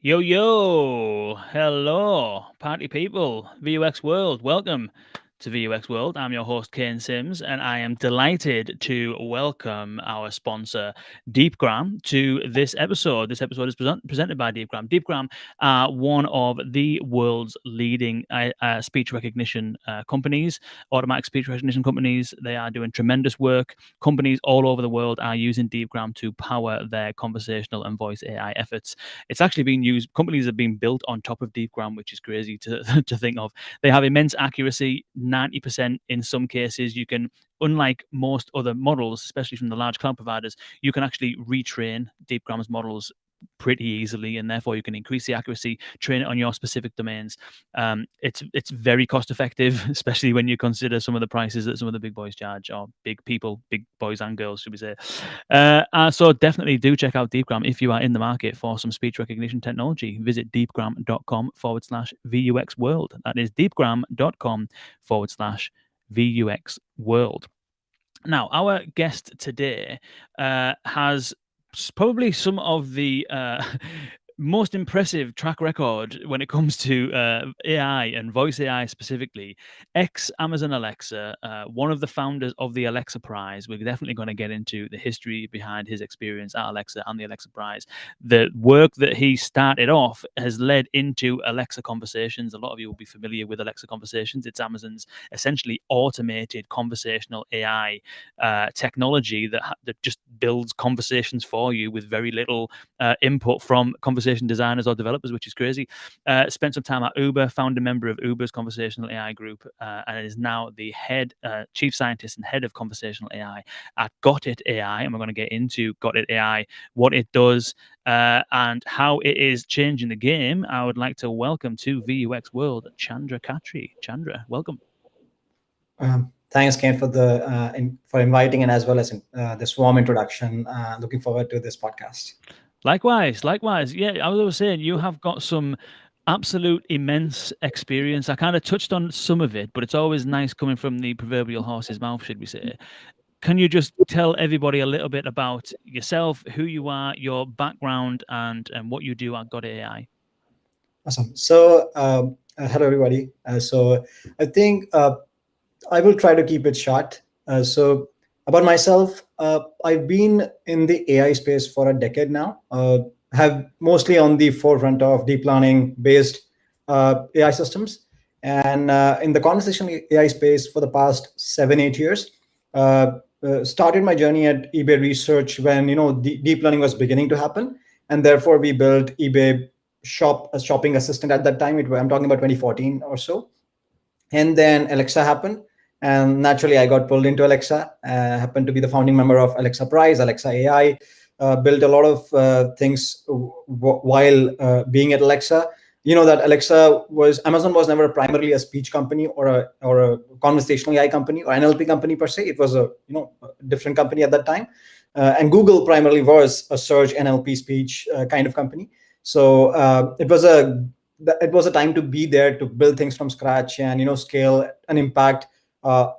Yo, yo, hello, party people, VUX World, welcome to VUX World. I'm your host, Kane Sims, and I am delighted to welcome our sponsor, Deepgram, to this episode. This episode is presented by Deepgram. Deepgram are one of the world's leading speech recognition companies, automatic speech recognition companies. They are doing tremendous work. Companies all over the world are using Deepgram to power their conversational and voice AI efforts. It's actually being used. Companies have been built on top of Deepgram, which is crazy to to think of. They have immense accuracy, 90% in some cases. You can, unlike most other models, especially from the large cloud providers, you can actually retrain Deepgram's models pretty easily, and therefore you can increase the accuracy, train it on your specific domains. It's very cost effective, especially when you consider some of the prices that some of the big boys charge, or big people, big boys and girls, should we say. So definitely do check out Deepgram if you are in the market for some speech recognition technology. Visit deepgram.com/VUX World. That is deepgram.com/VUX World. Now, our guest today has probably some of the most impressive track record when it comes to AI and voice AI specifically. Ex Amazon Alexa, one of the founders of the Alexa Prize. We're definitely going to get into the history behind his experience at Alexa and the Alexa Prize. The work that he started off has led into Alexa Conversations. A lot of you will be familiar with Alexa Conversations. It's Amazon's essentially automated conversational AI technology that just builds conversations for you with very little input from conversation designers or developers, which is crazy. Spent some time at Uber, founder member of Uber's conversational AI group, and is now the head, chief scientist and head of conversational AI at Got It AI. And we're going to get into Got It AI, what it does, and how it is changing the game. I would like to welcome to VUX World, Chandra Khatri. Chandra, welcome. Thanks, Ken, for for inviting and as well as this warm introduction. Looking forward to this podcast. Likewise. Yeah, I was saying you have got some absolute immense experience. I kind of touched on some of it, but it's always nice coming from the proverbial horse's mouth, should we say. Can you just tell everybody a little bit about yourself, who you are, your background, and what you do at God AI? Awesome. So, hello, everybody. So, I think I will try to keep it short. So, about myself, I've been in the AI space for a decade now. Have mostly on the forefront of deep learning based AI systems, and in the conversational AI space for the past 7-8 years. Started my journey at eBay Research when deep learning was beginning to happen, and therefore we built eBay shopping assistant at that time. I'm talking about 2014 or so, and then Alexa happened. And naturally, I got pulled into Alexa. Happened to be the founding member of Alexa Prize, Alexa AI. Built a lot of things while being at Alexa. You know that Amazon was never primarily a speech company or a conversational AI company or NLP company per se. It was a different company at that time. And Google primarily was a search NLP speech kind of company. So it was a time to be there to build things from scratch and scale and impact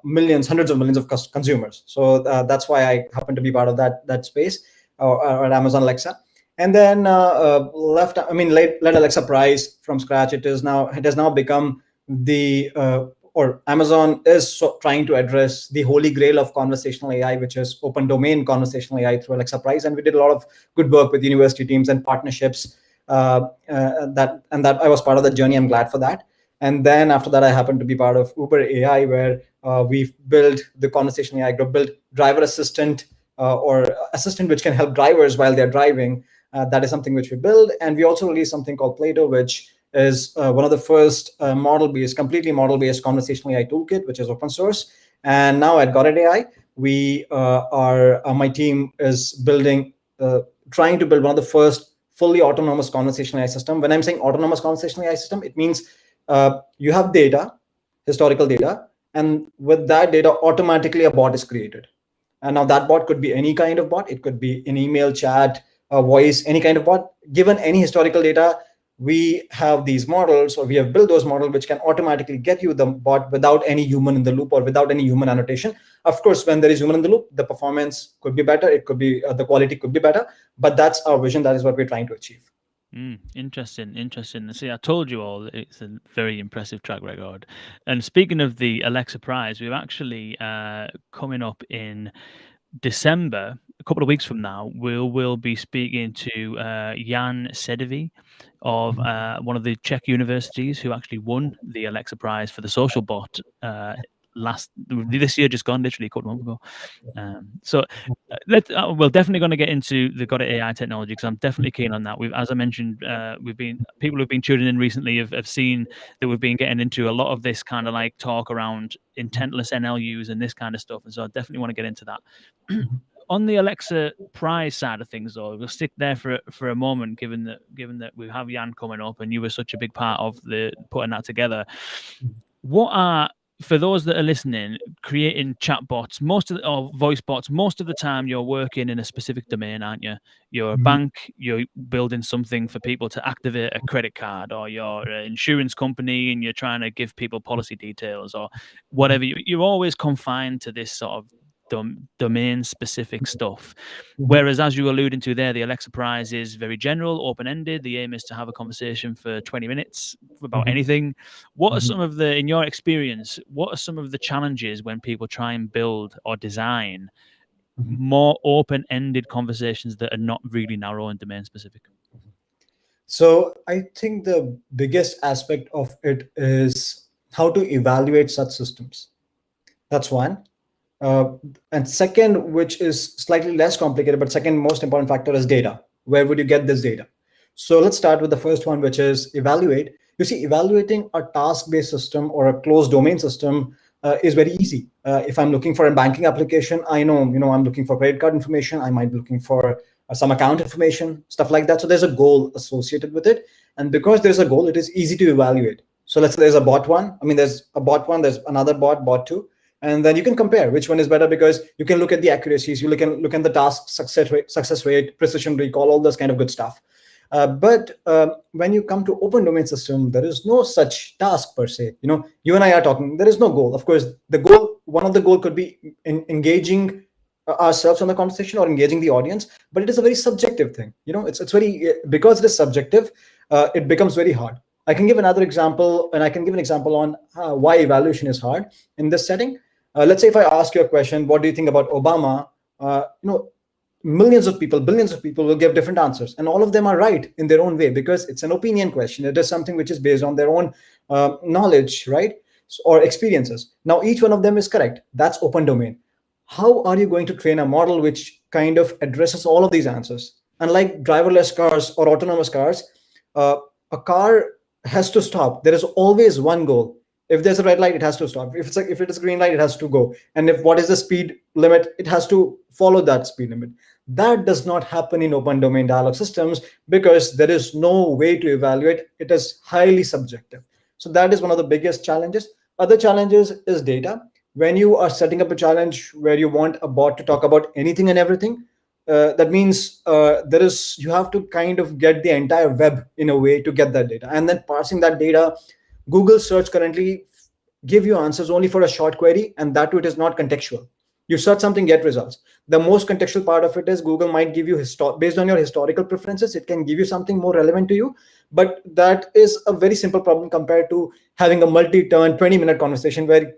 millions, hundreds of millions of consumers. So that's why I happen to be part of that space at Amazon Alexa. And then led Alexa Prize from scratch. It has now become or Amazon is trying to address the holy grail of conversational AI, which is open domain conversational AI through Alexa Prize. And we did a lot of good work with university teams and partnerships. That I was part of that journey. I'm glad for that. And then after that, I happened to be part of Uber AI, where we've built the conversational AI group, built driver assistant or assistant which can help drivers while they're driving. That is something which we build. And we also released something called Plato, which is one of the first completely model-based conversational AI toolkit, which is open source. And now at Got It AI, my team is trying to build one of the first fully autonomous conversational AI system. When I'm saying autonomous conversational AI system, it means you have data, historical data, and with that data, automatically a bot is created. And now that bot could be any kind of bot. It could be an email, chat, a voice, any kind of bot. Given any historical data, we have these models, or we have built those models which can automatically get you the bot without any human in the loop or without any human annotation. Of course, when there is human in the loop, the performance could be better. It could be the quality could be better, but that's our vision. That is what we're trying to achieve. Interesting, interesting. See, I told you all it's a very impressive track record. And speaking of the Alexa Prize, we're actually coming up in December, a couple of weeks from now. We'll be speaking to Jan Sedevi of one of the Czech universities who actually won the Alexa Prize for the social bot this year, just gone, literally a couple of months ago. So we're definitely going to get into the Got It AI technology because I'm definitely keen on that. As I mentioned, people who've been tuning in recently have seen that we've been getting into a lot of this kind of like talk around intentless NLUs and this kind of stuff, and so I definitely want to get into that. On the Alexa Prize side of things, though, we'll stick there for a moment, given that we have Jan coming up, and you were such a big part of the putting that together. What are, for those that are listening, creating chatbots, or voice bots, most of the time you're working in a specific domain, aren't you? You're a bank, you're building something for people to activate a credit card, or you're an insurance company and you're trying to give people policy details or whatever. You're always confined to this sort of domain specific stuff. Whereas, as you were alluding to there, the Alexa Prize is very general, open ended. The aim is to have a conversation for 20 minutes about anything. What are some of in your experience, what are some of the challenges when people try and build or design more open ended conversations that are not really narrow and domain specific? So I think the biggest aspect of it is how to evaluate such systems. That's one. And second, which is slightly less complicated, but second most important factor is data. Where would you get this data? So let's start with the first one, which is evaluate. You see, evaluating a task-based system or a closed domain system is very easy. If I'm looking for a banking application, I know, I'm looking for credit card information. I might be looking for some account information, stuff like that. So there's a goal associated with it. And because there's a goal, it is easy to evaluate. So let's say there's a bot one. There's a bot one, there's another bot two. And then you can compare which one is better, because you can look at the accuracies, you can look at the task success rate, precision recall, all this kind of good stuff. But when you come to open domain system, there is no such task per se. You and I are talking, there is no goal. Of course, one of the goal could be engaging ourselves on the conversation or engaging the audience, but it is a very subjective thing. It's very, because it is subjective, it becomes very hard. I can give another example, and I can give an example on why evaluation is hard in this setting. Let's say if I ask you a question, what do you think about Obama? Millions of people, billions of people will give different answers, and all of them are right in their own way, because it's an opinion question. It is something which is based on their own knowledge, right? Or experiences. Now, each one of them is correct. That's open domain. How are you going to train a model which kind of addresses all of these answers? Unlike driverless cars or autonomous cars, a car has to stop. There is always one goal. If there's a red light, it has to stop. If it is a green light, it has to go. And if what is the speed limit, it has to follow that speed limit. That does not happen in open domain dialogue systems, because there is no way to evaluate. It is highly subjective. So that is one of the biggest challenges. Other challenges is data. When you are setting up a challenge where you want a bot to talk about anything and everything, that means you have to kind of get the entire web in a way to get that data, and then parsing that data. Google search currently give you answers only for a short query, and that too, it is not contextual. You search something, get results. The most contextual part of it is Google might give you based on your historical preferences, it can give you something more relevant to you, but that is a very simple problem compared to having a multi-turn 20-minute conversation where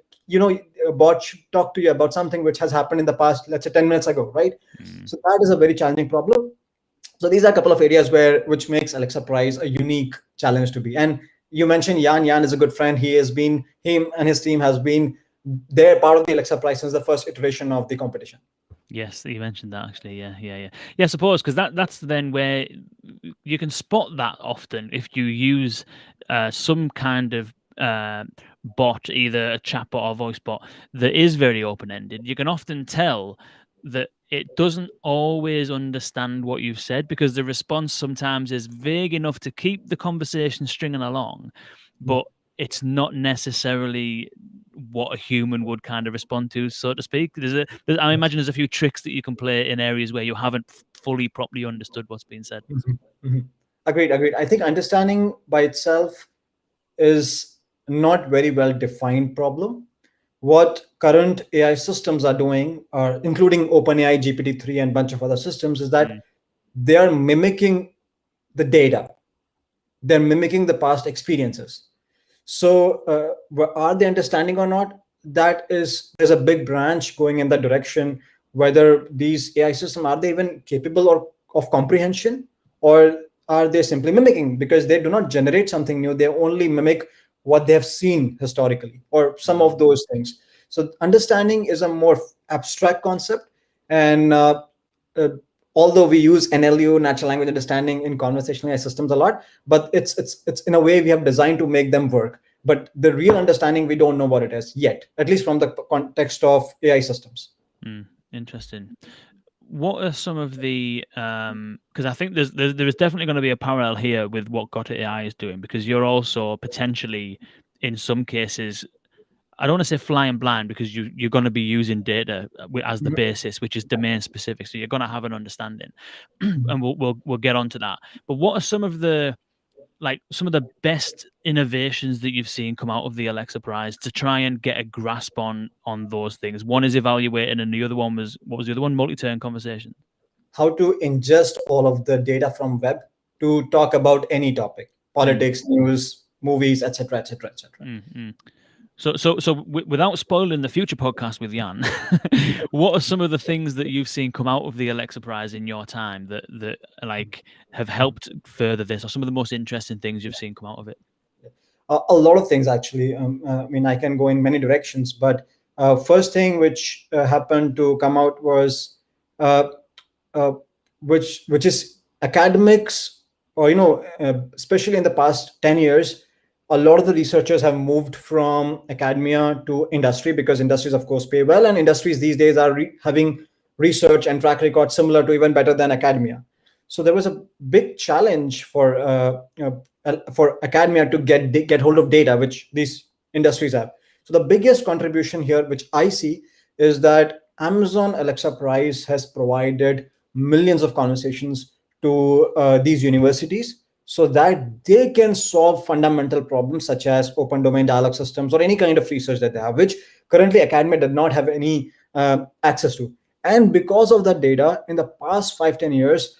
a bot should talk to you about something which has happened in the past, let's say 10 minutes ago, right? So that is a very challenging problem. So these are a couple of areas which makes Alexa Prize a unique challenge to be. And you mentioned Jan. Jan is a good friend. Him and his team has been there, part of the Alexa Prize since the first iteration of the competition. Yes, you mentioned that actually. Yeah. I suppose because that's then where you can spot that often if you use some kind of bot, either a chatbot or voice bot, that is very open ended. You can often tell that it doesn't always understand what you've said, because the response sometimes is vague enough to keep the conversation stringing along, but it's not necessarily what a human would kind of respond to, so to speak. I imagine there's a few tricks that you can play in areas where you haven't fully properly understood what's being said. Agreed. I think understanding by itself is not very well defined problem. What current AI systems are doing, including OpenAI, GPT-3, and a bunch of other systems, is that they are mimicking the data. they're mimicking the past experiences. So, are they understanding or not? That is, there's a big branch going in that direction. Whether these AI systems are they even capable or of comprehension, or are they simply mimicking because they do not generate something new? They only mimic what they have seen historically, or some Mm. of those things. So, understanding is a more abstract concept, and uh, although we use NLU, natural language understanding, in conversational AI systems a lot, but it's in a way we have designed to make them work. But the real understanding, we don't know what it is yet, at least from the context of AI systems. Interesting. What are some of the because I think there is definitely going to be a parallel here with what Gotta AI is doing, because you're also potentially in some cases, I don't want to say flying blind, because you're going to be using data as the basis, which is domain specific, so you're going to have an understanding, and we'll get onto that. But what are some of the best innovations that you've seen come out of the Alexa Prize to try and get a grasp on those things? One is evaluating, and the other one was, what was the other one? Multi-turn conversation. How to ingest all of the data from web to talk about any topic: Mm, politics, news, movies, etc., etc., etc. mm, mm. So, without spoiling the future podcast with Jan, what are some of the things that you've seen come out of the Alexa Prize in your time that like have helped further this, or some of the most interesting things you've seen come out of it? A lot of things actually. I mean, I can go in many directions, but first thing which happened to come out was uh, uh, which is academics, or especially in the past 10 years, a lot of the researchers have moved from academia to industry, because industries of course pay well, and industries these days are having research and track record similar to even better than academia. So there was a big challenge for academia to get hold of data which these industries have. So the biggest contribution here which I see is that Amazon Alexa Prize has provided millions of conversations to these universities, so that they can solve fundamental problems such as open domain dialogue systems or any kind of research that they have, which currently academia did not have any access to. And because of that data, in the past 5-10 years,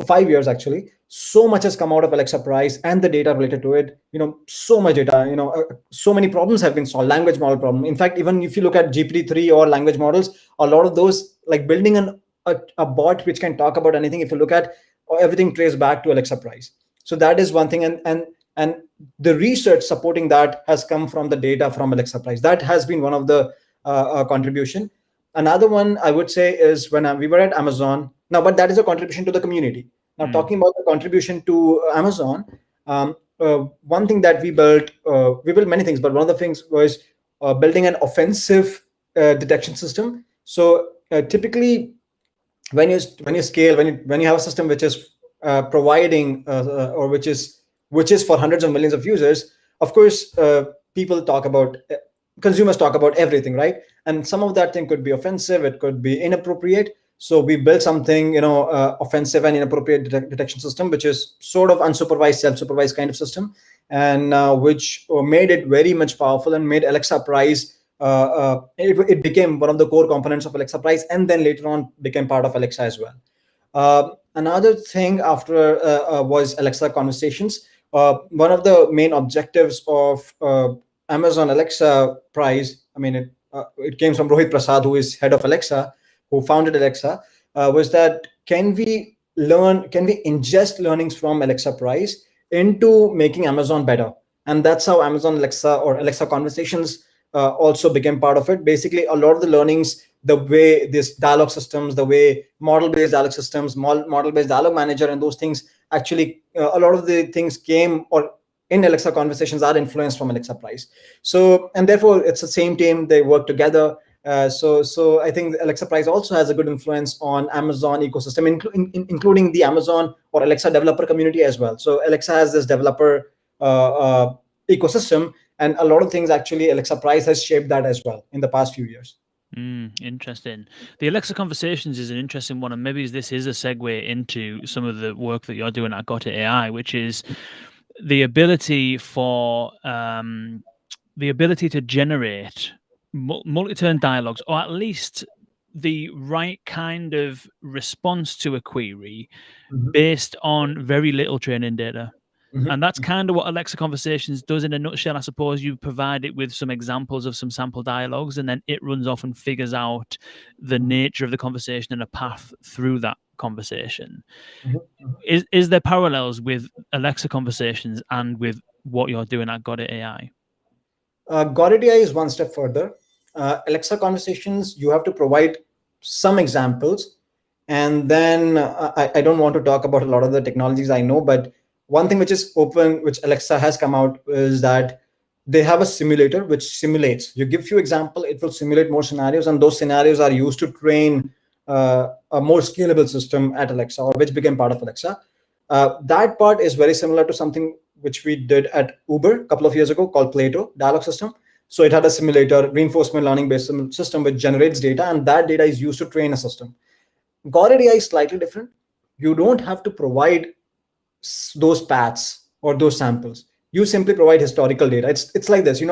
5 years actually, so much has come out of Alexa Prize and the data related to it. So much data. So many problems have been solved. Language model problem. In fact, even if you look at GPT-3 or language models, a lot of those, like building a bot which can talk about anything, if you look at, everything traced back to Alexa Prize. So that is one thing, and the research supporting that has come from the data from Alexa Prize. That has been one of the contribution. Another one I would say is when we were at Amazon now, but that is a contribution to the community. Now, Mm, talking about the contribution to Amazon, one thing that we built many things, but one of the things was building an offensive detection system. So typically, when you scale, when you have a system which is providing or which is for hundreds of millions of users, of course, people talk about consumers talk about everything, right? And some of that thing could be offensive, it could be inappropriate. So we built something, offensive and inappropriate detection system, which is sort of unsupervised, self-supervised kind of system, and which made it very much powerful and made Alexa Prize. It became one of the core components of Alexa Prize, and then later on became part of Alexa as well. Another thing after was Alexa Conversations. One of the main objectives of Amazon Alexa Prize, I mean, it came from Rohit Prasad, who is head of Alexa, who founded Alexa, was that can we ingest learnings from Alexa Prize into making Amazon better? And that's how Amazon Alexa or Alexa Conversations also became part of it. Basically, a lot of the learnings, the way this dialogue systems, the way model-based dialogue systems, model-based dialogue manager, and those things actually, a lot of the things came or in Alexa Conversations are influenced from Alexa Prize. So, and therefore, it's the same team. They work together. So I think Alexa Prize also has a good influence on Amazon ecosystem, including the Amazon or Alexa developer community as well. So Alexa has this developer ecosystem, and a lot of things actually Alexa Prize has shaped that as well in the past few years. interesting. The Alexa Conversations is an interesting one, and maybe this is a segue into some of the work that you're doing at Gotta AI, which is the ability for the ability to generate multi-turn dialogues, or at least the right kind of response to a query Mhm. based on very little training data. And that's kind of what Alexa Conversations does in a nutshell. I suppose you provide it with some examples of some sample dialogues, and then it runs off and figures out the nature of the conversation and a path through that conversation. Is there parallels with Alexa Conversations and with what you're doing at Got It AI? Got it AI is one step further. Alexa Conversations, you have to provide some examples. And then I don't want to talk about a lot of the technologies I know, but one thing which is open, which Alexa has come out, is that they have a simulator which simulates. You give few example, it will simulate more scenarios, and those scenarios are used to train a more scalable system at Alexa, or which became part of Alexa. That part is very similar to something which we did at Uber a couple of years ago called Plato dialogue system. So it had a simulator, reinforcement learning based system which generates data, and that data is used to train a system. Got AI is slightly different. You don't have to provide those paths or those samples. You simply provide historical data. It's like this,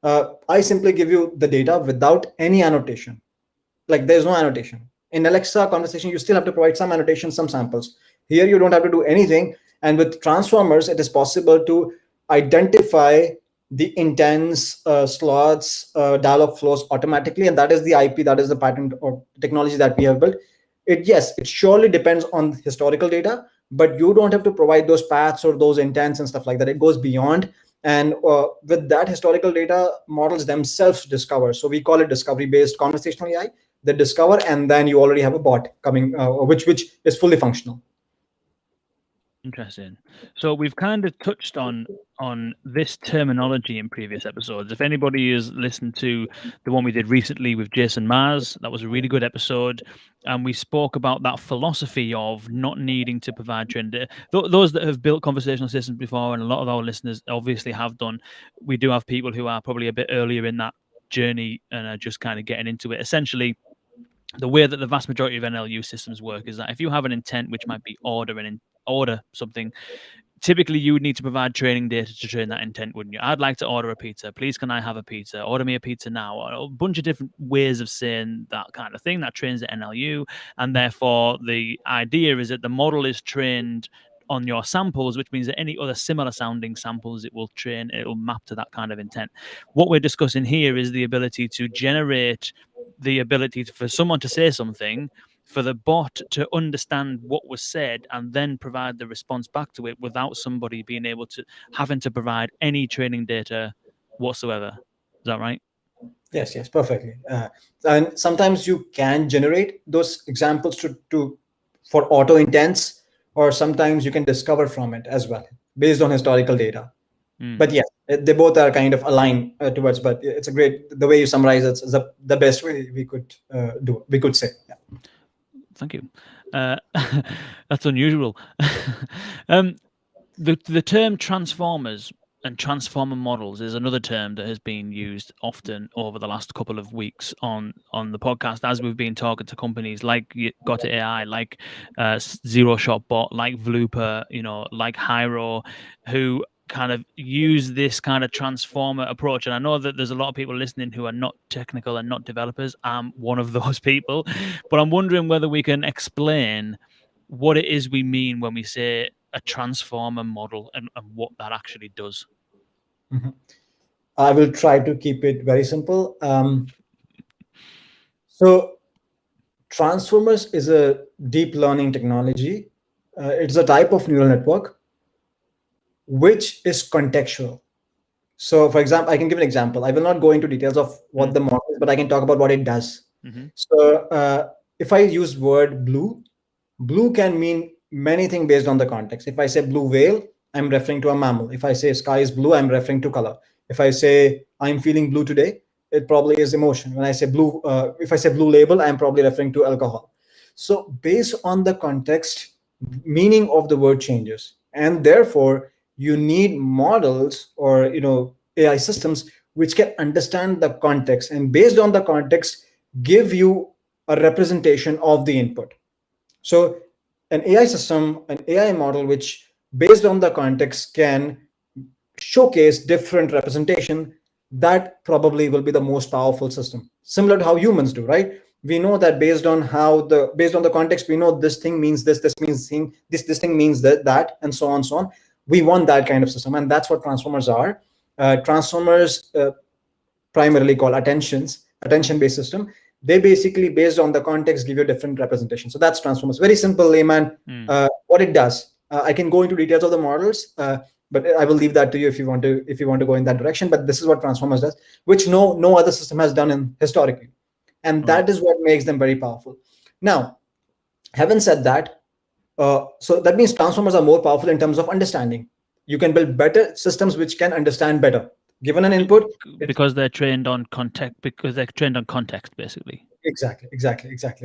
I simply give you the data without any annotation. Like there's no annotation. In Alexa Conversation, you still have to provide some annotation, some samples. Here, you don't have to do anything. And with transformers, it is possible to identify the intents, slots, dialog flows automatically. And that is the IP, that is the patent or technology that we have built. Yes, it surely depends on historical data, but you don't have to provide those paths or those intents and stuff like that. It goes beyond. And with that historical data, models themselves discover. So we call it discovery-based conversational AI. They discover, and then you already have a bot coming, which is fully functional. Interesting. So we've kind of touched on this terminology in previous episodes. If anybody has listened to the one we did recently with Jason Mars, that was a really good episode, and we spoke about that philosophy of not needing to provide training data. Those that have built conversational systems before, and a lot of our listeners obviously have done, we do have people who are probably a bit earlier in that journey and are just kind of getting into it. Essentially, the way that the vast majority of NLU systems work is that if you have an intent, which might be order something, typically you would need to provide training data to train that intent, wouldn't you? I'd like to order a pizza. Please, can I have a pizza? Order me a pizza now. A bunch of different ways of saying that kind of thing that trains the NLU. And therefore, the idea is that the model is trained on your samples, which means that any other similar sounding samples it will map to that kind of intent. What we're discussing here is the ability to generate the ability for someone to say something, for the bot to understand what was said and then provide the response back to it without somebody being able to having to provide any training data whatsoever. Is that right? Yes, perfectly. And sometimes you can generate those examples for auto intents, or sometimes you can discover from it as well based on historical data. But yes, they both are kind of aligned towards. But it's a great, the way you summarize it is the best way we could do. We could say. Yeah. Thank you. That's unusual. The term transformers and transformer models is another term that has been used often over the last couple of weeks on the podcast, as we've been talking to companies like Got It AI, like Zero Shot Bot, like Vlooper, like Hyro, who kind of use this kind of transformer approach. And I know that there's a lot of people listening who are not technical and not developers. I'm one of those people, but I'm wondering whether we can explain what it is we mean when we say a transformer model and what that actually does. Mm-hmm. I will try to keep it very simple. So transformers is a deep learning technology. It's a type of neural network which is contextual. So, for example, I can give an example. I will not go into details of what the model is, but I can talk about what it does. So, if I use word blue, blue can mean many things based on the context. If I say blue whale, I'm referring to a mammal. If I say sky is blue, I'm referring to color. If I say I'm feeling blue today, it probably is emotion. When I say blue, if I say blue label, I'm probably referring to alcohol. So, based on the context, meaning of the word changes, and therefore you need models or AI systems which can understand the context, and based on the context give you a representation of the input. So an AI system, an AI model which based on the context can showcase different representation, that probably will be the most powerful system, similar to how humans do, right? We know that based on the context, we know this thing means this means thing, this thing means that, and so on, so on. We want that kind of system, and that's what transformers are. Transformers primarily called attention-based system. They basically, based on the context, give you a different representation. So that's transformers. Very simple layman. What it does. I can go into details of the models, but I will leave that to you if you want to go in that direction. But this is what transformers does, which no other system has done in historically, and that is what makes them very powerful. Now, having said that, so that means transformers are more powerful in terms of understanding. You can build better systems which can understand better. Given an input, because they're trained on context. Because they're trained on context, basically. Exactly.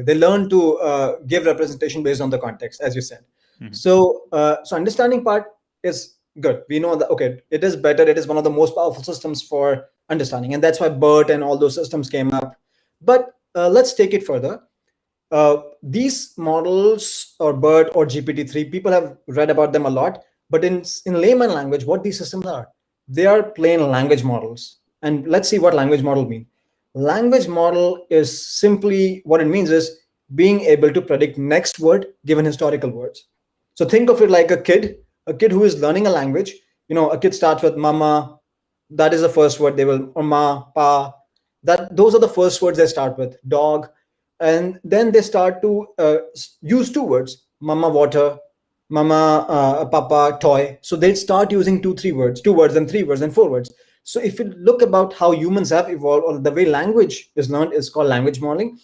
They learn to give representation based on the context, as you said. So understanding part is good. We know that, okay, it is better. It is one of the most powerful systems for understanding, and that's why BERT and all those systems came up. But let's take it further. These models, or BERT or GPT-3, people have read about them a lot. But in layman language, what these systems are, they are plain language models. And let's see what language model means. Language model is simply, what it means is being able to predict next word given historical words. So think of it like a kid who is learning a language. A kid starts with mama. That is the first word they will, or ma, pa. Those are the first words they start with. Dog. And then they start to use two words: mama water, mama papa toy. So they start using two words, and three words, and four words. So if you look about how humans have evolved, or the way language is learned, is called language modeling.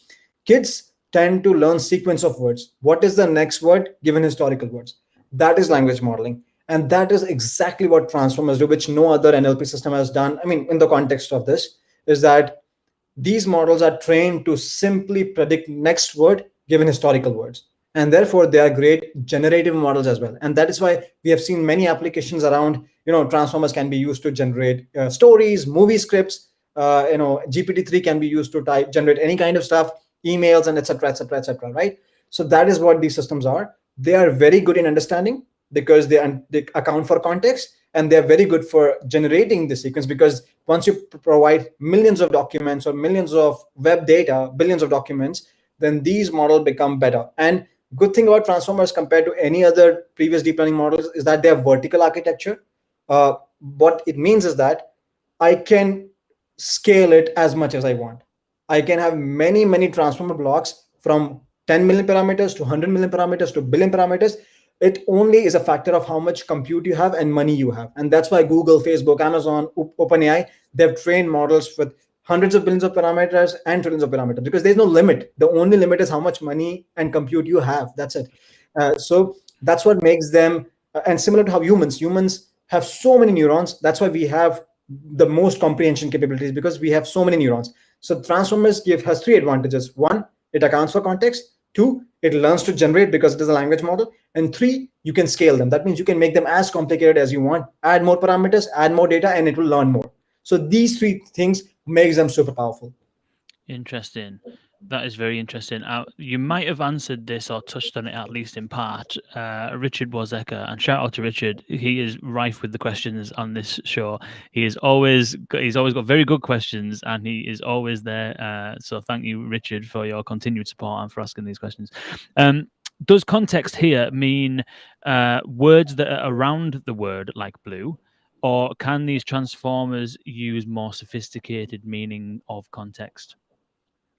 Kids tend to learn sequence of words. What is the next word given historical words? That is language modeling. And that is exactly what transformers do, which no other NLP system has done. I mean, in the context of this, is that these models are trained to simply predict next word given historical words. And therefore, they are great generative models as well. And that is why we have seen many applications around, transformers can be used to generate stories, movie scripts. GPT-3 can be used to generate any kind of stuff, emails, and etc., right? So that is what these systems are. They are very good in understanding because they account for context, and they're very good for generating the sequence, because once you provide millions of documents or millions of web data, billions of documents, then these models become better. And good thing about transformers compared to any other previous deep learning models is that they have vertical architecture. What it means is that I can scale it as much as I want. I can have many transformer blocks from 10 million parameters to 100 million parameters to billion parameters. It only is a factor of how much compute you have and money you have. And that's why Google, Facebook, Amazon, OpenAI, they've trained models with hundreds of billions of parameters and trillions of parameters, because there's no limit. The only limit is how much money and compute you have. That's it. So that's what makes them, and similar to how humans have so many neurons. That's why we have the most comprehension capabilities, because we have so many neurons. So transformers has three advantages. One, it accounts for context. Two, it learns to generate because it is a language model. And three, you can scale them. That means you can make them as complicated as you want, add more parameters, add more data, and it will learn more. So these three things makes them super powerful. Interesting. That is very interesting. You might have answered this or touched on it at least in part. Richard Wozeka, and shout out to Richard. He is rife with the questions on this show. He's always got very good questions, and he is always there. So thank you, Richard, for your continued support and for asking these questions. Does context here mean words that are around the word, like blue, or can these transformers use more sophisticated meaning of context?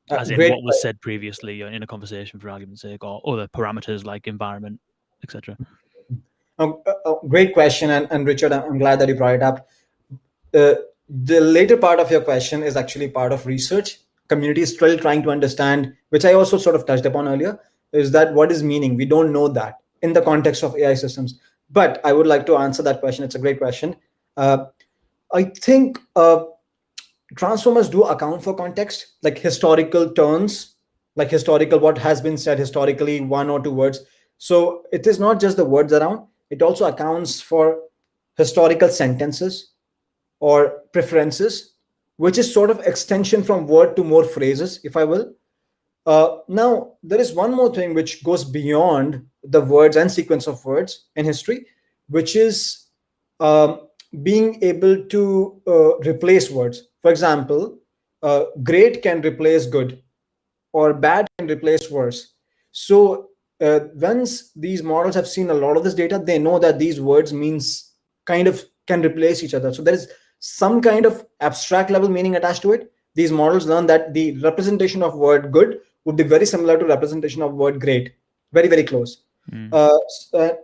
As in what was said previously in a conversation, for argument's sake, or other parameters like environment, etc. Great question, and Richard, I'm glad that you brought it up. The later part of your question is actually part of research. Community is still trying to understand, which I also sort of touched upon earlier, is that what is meaning? We don't know that in the context of AI systems. But I would like to answer that question. It's a great question. I think transformers do account for context, like historical turns, like historical, what has been said historically, one or two words. So it is not just the words around, it also accounts for historical sentences or preferences, which is sort of extension from word to more phrases, if I will. Now, there is one more thing which goes beyond the words and sequence of words in history, which is being able to replace words. For example, great can replace good, or bad can replace worse. So once these models have seen a lot of this data, they know that these words means kind of can replace each other. So there is some kind of abstract level meaning attached to it. These models learn that the representation of word good would be very similar to representation of word great, very, very close. Mm.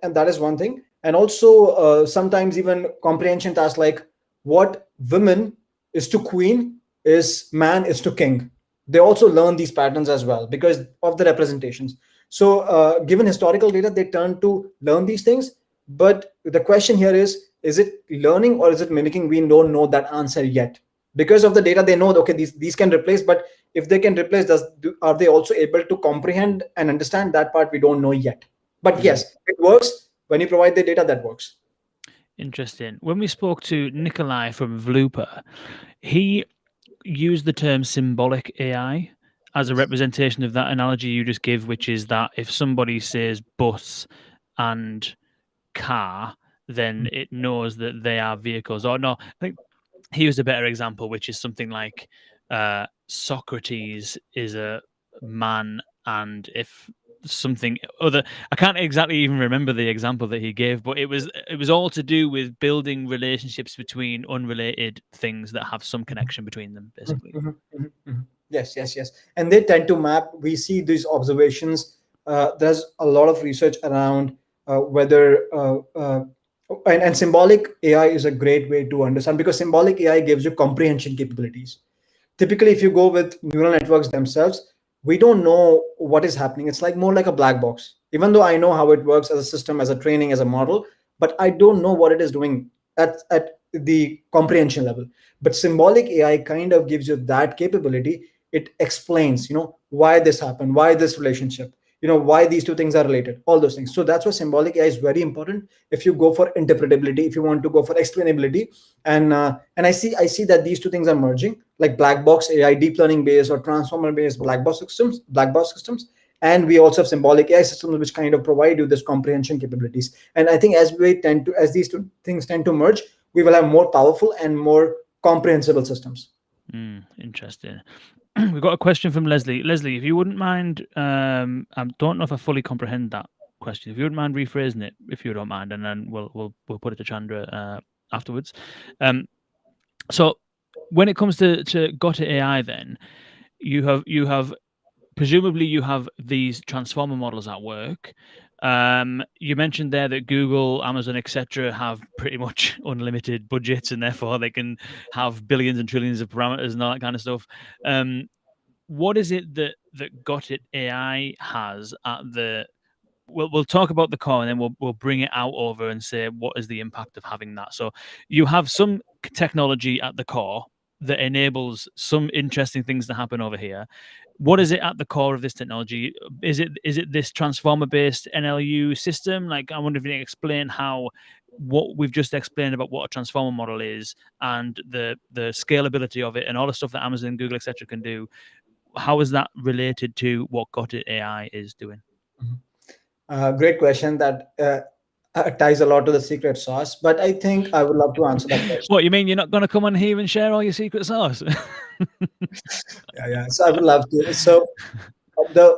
And that is one thing. And also sometimes even comprehension tasks like what women is to queen is man is to king. They also learn these patterns as well because of the representations. So given historical data, they turn to learn these things. But the question here is it learning or is it mimicking? We don't know that answer yet. Because of the data, they know, okay, these can replace, but if they can replace, are they also able to comprehend and understand that part? We don't know yet. But Mm. yes, it works. When you provide the data, that works. Interesting. When we spoke to Nikolai from Vlooper, he used the term symbolic AI as a representation of that analogy you just give, which is that if somebody says bus and car, then it knows that they are vehicles. Or no, I think he used a better example, which is something like Socrates is a man, and if something other, I can't exactly even remember the example that he gave, but it was all to do with building relationships between unrelated things that have some connection between them, basically. Mhm, mhm, mhm. Yes, yes, yes. And they tend to map. We see these observations. There's a lot of research around whether and symbolic AI is a great way to understand because symbolic AI gives you comprehension capabilities. Typically, if you go with neural networks themselves, we don't know what is happening. It's like more like a black box. Even though I know how it works as a system, as a training, as a model, but I don't know what it is doing at the comprehension level. But symbolic AI kind of gives you that capability. It explains, why this happened, why this relationship, why these two things are related, all those things. So that's why symbolic AI is very important if you go for interpretability, if you want to go for explainability. And I see that these two things are merging, like black box AI, deep learning based or transformer based black box systems. And we also have symbolic AI systems which kind of provide you this comprehension capabilities. And I think as these two things tend to merge, we will have more powerful and more comprehensible systems. Interesting. We've got a question from Leslie. Leslie, if you wouldn't mind, I don't know if I fully comprehend that question. If you wouldn't mind rephrasing it, if you don't mind, and then we'll put it to Chandra afterwards. So when it comes to Got It AI, then you have presumably you have these transformer models at work. You mentioned there that Google, Amazon, etc., have pretty much unlimited budgets, and therefore they can have billions and trillions of parameters and all that kind of stuff. What is it that Got It AI has at the? We'll talk about the core, and then we'll bring it out over and say what is the impact of having that. So you have some technology at the core that enables some interesting things to happen over here. What is it at the core of this technology? Is it this transformer based NLU system? Like, I wonder if you can explain how what we've just explained about what a transformer model is and the scalability of it and all the stuff that Amazon, Google, etc. can do. How is that related to what Got It AI is doing? Great question that ties a lot to the secret sauce, but I think I would love to answer that question. What, you mean you're not going to come on here and share all your secret sauce? Yeah, yeah. So I would love to. So the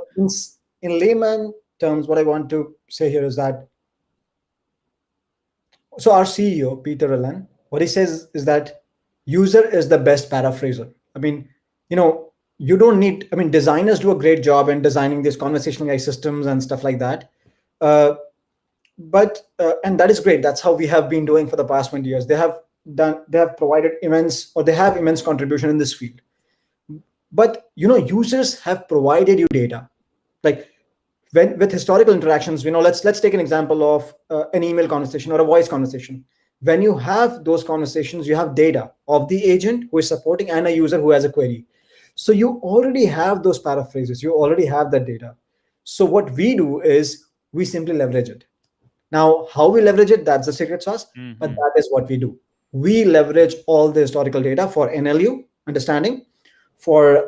in layman terms, what I want to say here is that so our CEO Peter Allen, what he says is that user is the best paraphraser. I mean, you don't need. I mean, designers do a great job in designing these conversational AI systems and stuff like that. Uh, but and that is great. That's how we have been doing for the past 20 years. They have provided immense, or they have immense contribution in this field. But users have provided you data, like when with historical interactions. Let's take an example of an email conversation or a voice conversation. When you have those conversations, you have data of the agent who is supporting and a user who has a query. So you already have those paraphrases, you already have that data. So what we do is we simply leverage it. Now, how we leverage it, that's the secret sauce, but that is what we do. We leverage all the historical data for NLU understanding, for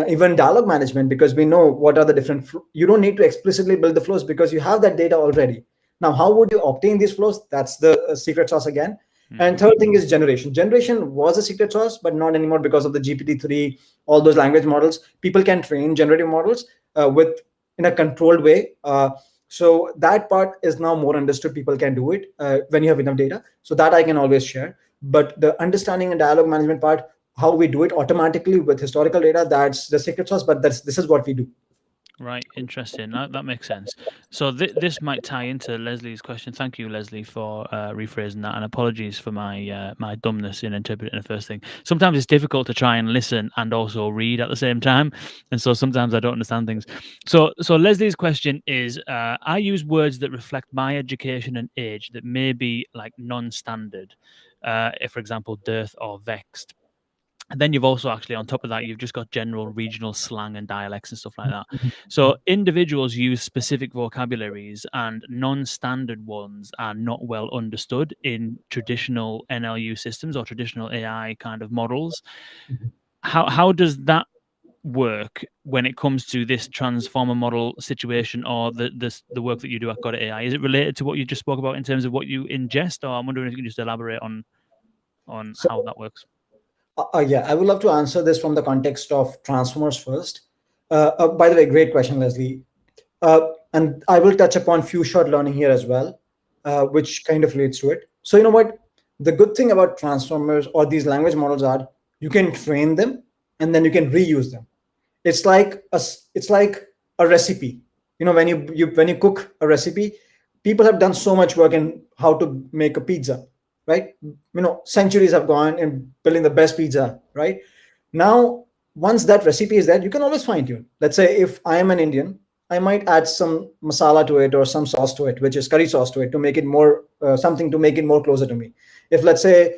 even dialogue management, because we know what are the different. You don't need to explicitly build the flows because you have that data already. Now, how would you obtain these flows? That's the secret sauce again. And third thing is generation. Generation was a secret sauce, but not anymore because of the GPT-3, all those language models. People can train generative models with in a controlled way. So that part is now more understood. People can do it when you have enough data. So that I can always share. But the understanding and dialogue management part, how we do it automatically with historical data, that's the secret sauce. But this is what we do. Right, interesting. That makes sense. So this might tie into Leslie's question. Thank you, Leslie, for rephrasing that, and apologies for my dumbness in interpreting the first thing. Sometimes it's difficult to try and listen and also read at the same time, and so sometimes I don't understand things. So Leslie's question is: I use words that reflect my education and age that may be like non-standard. If, for example, dearth or vexed. And then you've also actually, on top of that, you've just got general regional slang and dialects and stuff like that. So individuals use specific vocabularies, and non-standard ones are not well understood in traditional NLU systems or traditional AI kind of models. How does that work when it comes to this transformer model situation, or the work that you do at Got AI? Is it related to what you just spoke about in terms of what you ingest, or I'm wondering if you can just elaborate on So how that works. yeah, I would love to answer this from the context of transformers first. By the way, great question, Leslie. And I will touch upon few short learning here as well, which kind of relates to it. So you know what? The good thing about transformers or these language models are you can train them and then you can reuse them. It's like a recipe. You know, when you cook a recipe, people have done so much work in how to make a pizza, right? You know, centuries have gone in building the best pizza, right? Now, once that recipe is there, you can always fine tune. Let's say if I am an Indian, I might add some masala to it or some sauce to it, which is curry sauce to it, to make it more something to make it more closer to me. If let's say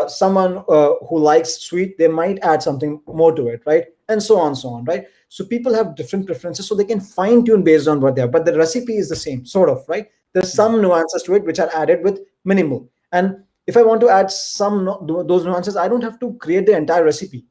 someone who likes sweet, they might add something more to it, right? And so on, right? So people have different preferences, so they can fine tune based on what they are. But the recipe is the same, sort of, right? There's some nuances to it which are added with minimal. And if I want to add some those nuances, I don't have to create the entire recipe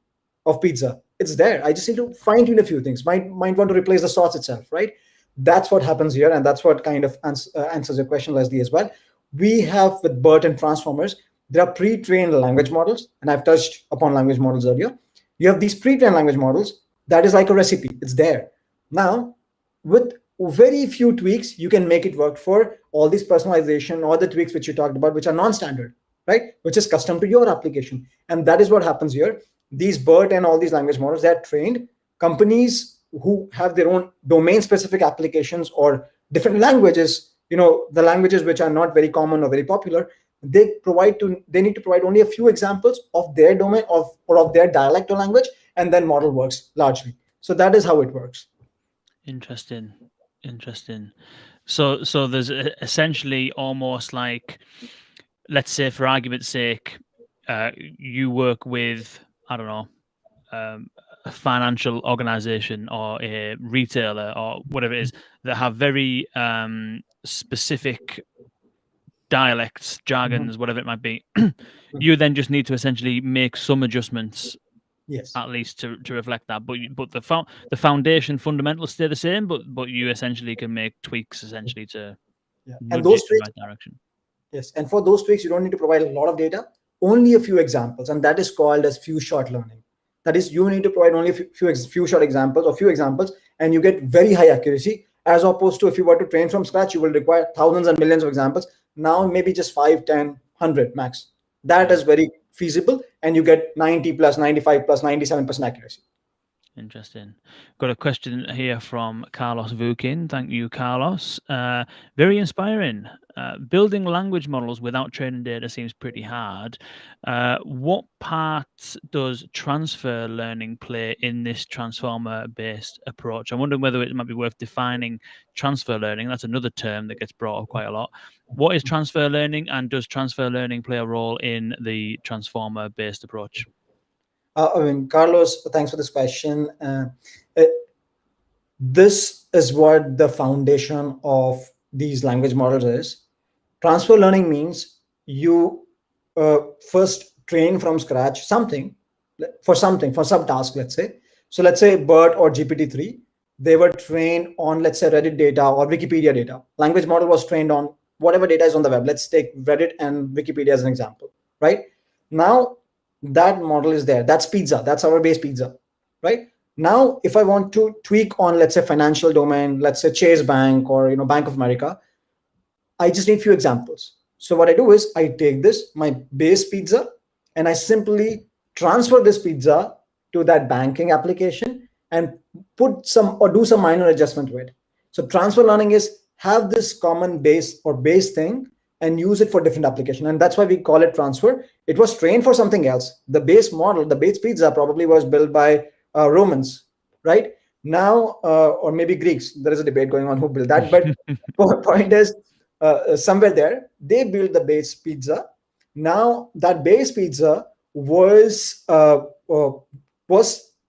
of pizza. It's there. I just need to fine tune a few things. Might want to replace the sauce itself, right? That's what happens here, and that's what kind of answers your question, Leslie, as well. We have with BERT and transformers, there are pre-trained language models, and I've touched upon language models earlier. You have these pre-trained language models that is like a recipe. It's there. Now, with very few tweaks, you can make it work for all this personalization, all the tweaks which you talked about, which are non-standard, right? Which is custom to your application. And that is what happens here. These BERT and all these language models, they're trained. Companies who have their own domain-specific applications or different languages, you know, the languages which are not very common or very popular, they need to provide only a few examples of their domain or of their dialect or language, and then model works largely. So that is how it works. Interesting. So there's essentially almost like, let's say for argument's sake, you work with, I don't know, a financial organization or a retailer or whatever it is that have very specific dialects, jargons, whatever it might be. You then just need to essentially make some adjustments, Yes. at least to reflect that. But the foundation fundamentals stay the same, but you essentially can make tweaks essentially to Yeah. And nudge it those in the tweaks, right direction. yes. And for those tweaks, you don't need to provide a lot of data, only a few examples. And that is called as few shot learning. That is, you need to provide only few short examples or few examples, and you get very high accuracy. As opposed to if you were to train from scratch, you will require thousands and millions of examples. Now, maybe just 5, 10, 100 max. That is very feasible. And you get 90 plus, 95 plus, 97% accuracy. Interesting. Got a question here from Carlos Vukin. Thank you, Carlos. Very inspiring. Building language models without training data seems pretty hard. What part does transfer learning play in this transformer-based approach? I'm wondering whether it might be worth defining transfer learning. That's another term that gets brought up quite a lot. What is transfer learning, and does transfer learning play a role in the transformer-based approach? Carlos, thanks for this question. Uh, this is what the foundation of these language models is. Transfer learning means you first train from scratch something for some task, let's say. So let's say BERT or GPT-3, they were trained on, let's say, Reddit data or Wikipedia data. Language model was trained on whatever data is on the web. Let's take Reddit and Wikipedia as an example, right? Now that model is there. That's pizza. That's our base pizza, right? Now, if I want to tweak on, let's say, financial domain, let's say Chase Bank or Bank of America, I just need few examples. So what I do is I take this, my base pizza, and I simply transfer this pizza to that banking application and put some or do some minor adjustment to it. So transfer learning is have this common base or base thing and use it for different application. And that's why we call it transfer. It was trained for something else. The base model, the base pizza probably was built by Romans, right? Now, or maybe Greeks. There is a debate going on who built that. But point is, somewhere there, they built the base pizza. Now that base pizza was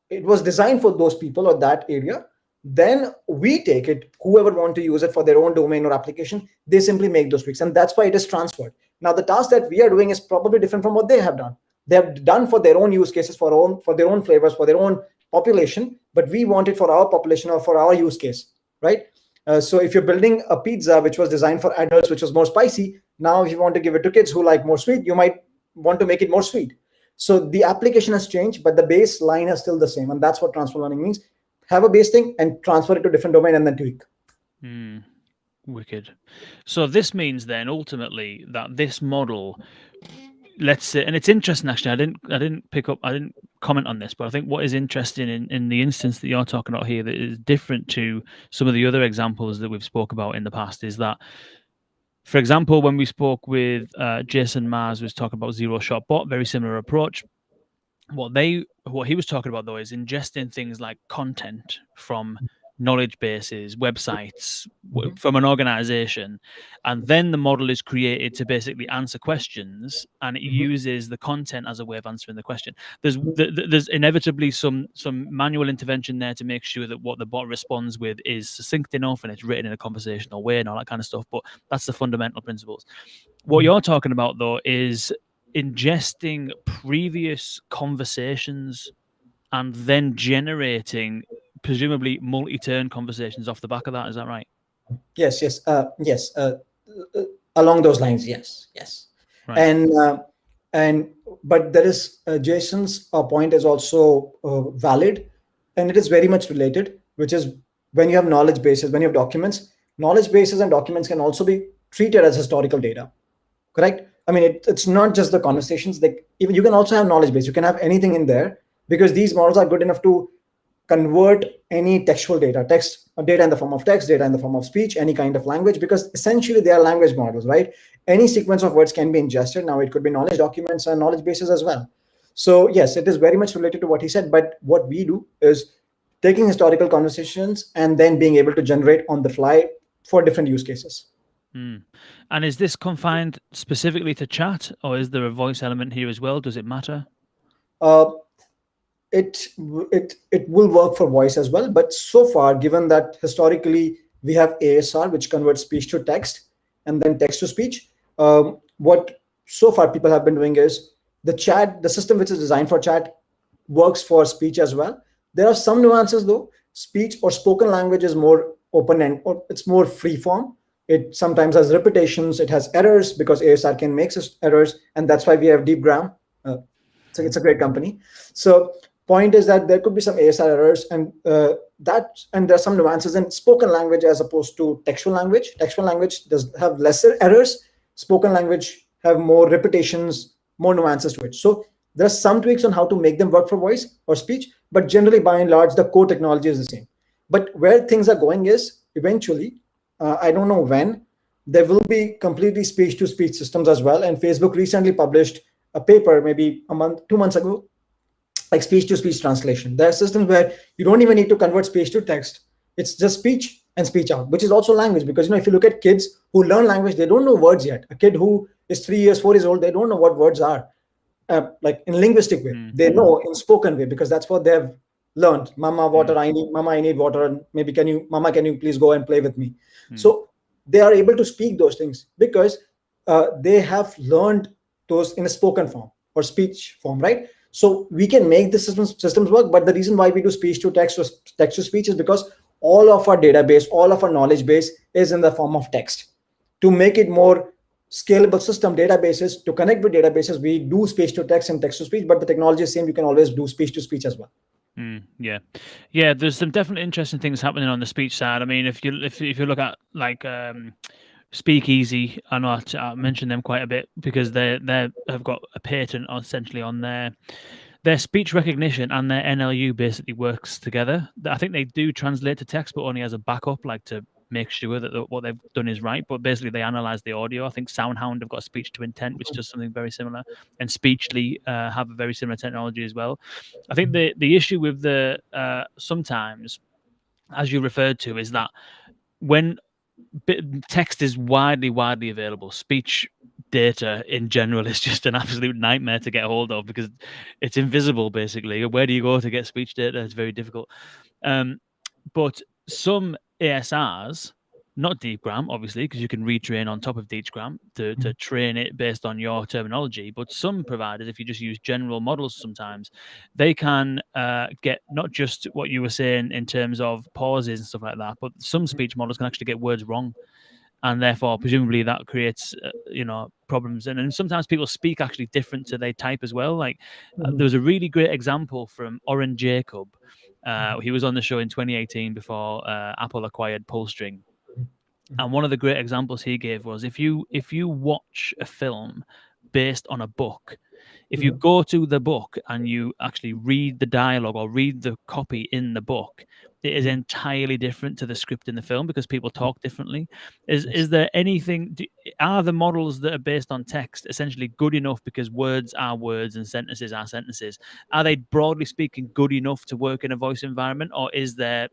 it was designed for those people or that area. Then we take it, whoever want to use it for their own domain or application, they simply make those tweaks, and that's why it is transferred. Now the task that we are doing is probably different from what they have done. They have done for their own use cases, for their own flavors, for their own population, but we want it for our population or for our use case, right? So if you're building a pizza which was designed for adults, which was more spicy, now if you want to give it to kids who like more sweet, you might want to make it more sweet. So the application has changed, but the baseline is still the same. And that's what transfer learning means. Have a base thing and transfer it to a different domain and then tweak. Wicked. So this means then ultimately that this model, let's say, and it's interesting actually. I didn't comment on this, but I think what is interesting in the instance that you're talking about here that is different to some of the other examples that we've spoke about in the past is that, for example, when we spoke with Jason Mars, was talking about zero shot bot, very similar approach. What he was talking about though is ingesting things like content from knowledge bases, websites, from an organization, and then the model is created to basically answer questions, and it uses the content as a way of answering the question. There's inevitably some manual intervention there to make sure that what the bot responds with is succinct enough and it's written in a conversational way and all that kind of stuff, but that's the fundamental principles. What you're talking about though is ingesting previous conversations and then generating presumably multi-turn conversations off the back of that. Is that right? Yes. Along those lines, yes. Right. And but there is Jason's point is also valid, and it is very much related, which is when you have knowledge bases, when you have documents, knowledge bases and documents can also be treated as historical data. Correct? I mean, it's not just the conversations. Like even you can also have knowledge base. You can have anything in there because these models are good enough to convert any textual data, data in the form of text, data in the form of speech, any kind of language, because essentially they are language models, right? Any sequence of words can be ingested. Now it could be knowledge documents and knowledge bases as well. So yes, it is very much related to what he said. But what we do is taking historical conversations and then being able to generate on the fly for different use cases. And is this confined specifically to chat, or is there a voice element here as well? Does it matter? It will work for voice as well, but so far, given that historically we have ASR, which converts speech to text and then text to speech, what so far people have been doing is the system which is designed for chat works for speech as well. There are some nuances though. Speech or spoken language is more open-end, or it's more free form. It sometimes has repetitions, it has errors because ASR can make errors, and that's why we have Deepgram. So it's a great company. So point is that there could be some ASR errors, and there are some nuances in spoken language as opposed to textual language. Textual language does have lesser errors. Spoken language have more repetitions, more nuances to it. So there are some tweaks on how to make them work for voice or speech, but generally, by and large, the core technology is the same. But where things are going is eventually, I don't know when, there will be completely speech-to-speech systems as well. And Facebook recently published a paper, maybe 2 months ago, like speech-to-speech translation. There are systems where you don't even need to convert speech to text. It's just speech and speech out, which is also language. Because if you look at kids who learn language, they don't know words yet. A kid who is 3 years, 4 years old, they don't know what words are. Like in linguistic way, they know in spoken way because that's what they've learned. Mama, water, I need water, and maybe can you please go and play with me? So they are able to speak those things because they have learned those in a spoken form or speech form, right? So we can make the systems work, but the reason why we do speech to text or text to speech is because all of our database, all of our knowledge base is in the form of text. To make it more scalable system, databases, to connect with databases, we do speech to text and text to speech, but the technology is same. You can always do speech to speech as well. Yeah, yeah. There's some definitely interesting things happening on the speech side. I mean, if you look at like Speakeasy, I know I mentioned them quite a bit because they have got a patent essentially on their speech recognition, and their NLU basically works together. I think they do translate to text, but only as a backup, like to make sure that what they've done is right. But basically, they analyze the audio. I think SoundHound have got speech to intent, which does something very similar, and Speechly have a very similar technology as well. I think the issue with the sometimes, as you referred to, is that when text is widely available, speech data in general is just an absolute nightmare to get a hold of because it's invisible. Basically, where do you go to get speech data? It's very difficult. But some ASRs, not Deepgram, obviously, because you can retrain on top of Deepgram to train it based on your terminology. But some providers, if you just use general models, sometimes they can get not just what you were saying in terms of pauses and stuff like that, but some speech models can actually get words wrong, and therefore presumably that creates problems. And then sometimes people speak actually different to they type as well. Like there was a really great example from Oren Jacob. He was on the show in 2018 before Apple acquired Pullstring, and one of the great examples he gave was if you watch a film based on a book, if you go to the book and you actually read the dialogue or read the copy in the book, it is entirely different to the script in the film because people talk differently. Is there anything? Are the models that are based on text essentially good enough because words are words and sentences are sentences? Are they broadly speaking good enough to work in a voice environment, or is there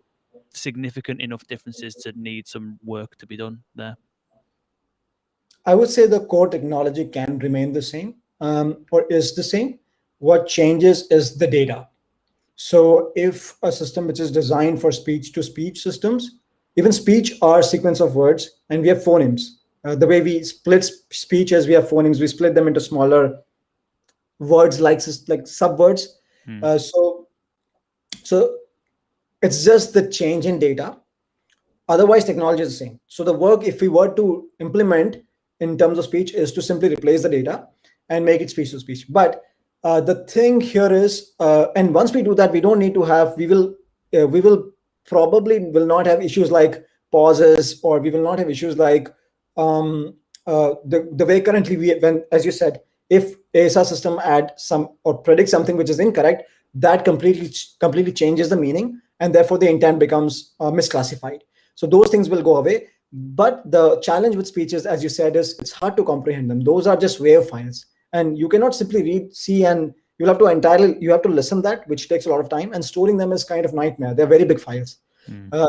significant enough differences to need some work to be done there? I would say the core technology can remain the same, or is the same. What changes is the data. So if a system which is designed for speech to speech systems, even speech are sequence of words, and we have phonemes. The way we split speech is we have phonemes. We split them into smaller words like subwords. Hmm. So it's just the change in data. Otherwise, technology is the same. So the work, if we were to implement in terms of speech, is to simply replace the data and make it speech to speech. But the thing here is, and once we do that, we don't need to have. We will probably will not have issues like pauses, or we will not have issues like the way currently when, as you said, if ASA system add some or predict something which is incorrect, that completely changes the meaning, and therefore the intent becomes misclassified. So those things will go away. But the challenge with speeches, as you said, is it's hard to comprehend them. Those are just wave files, and you cannot simply read, see, and you have to listen that, which takes a lot of time. And storing them is kind of nightmare. They're very big files,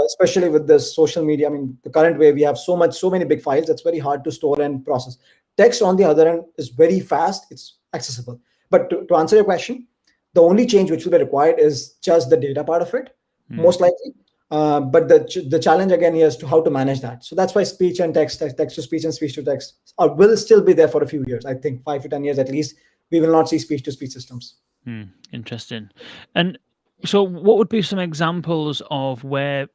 especially with this social media. I mean, the current way we have so many big files. It's very hard to store and process. Text, on the other end, is very fast. It's accessible. But to answer your question, the only change which will be required is just the data part of it, most likely. But the challenge again here is to how to manage that. So that's why speech and text to speech and speech to text will still be there for a few years. I think 5 to 10 years at least. We will not see speech to speech systems. Interesting. And so, what would be some examples of where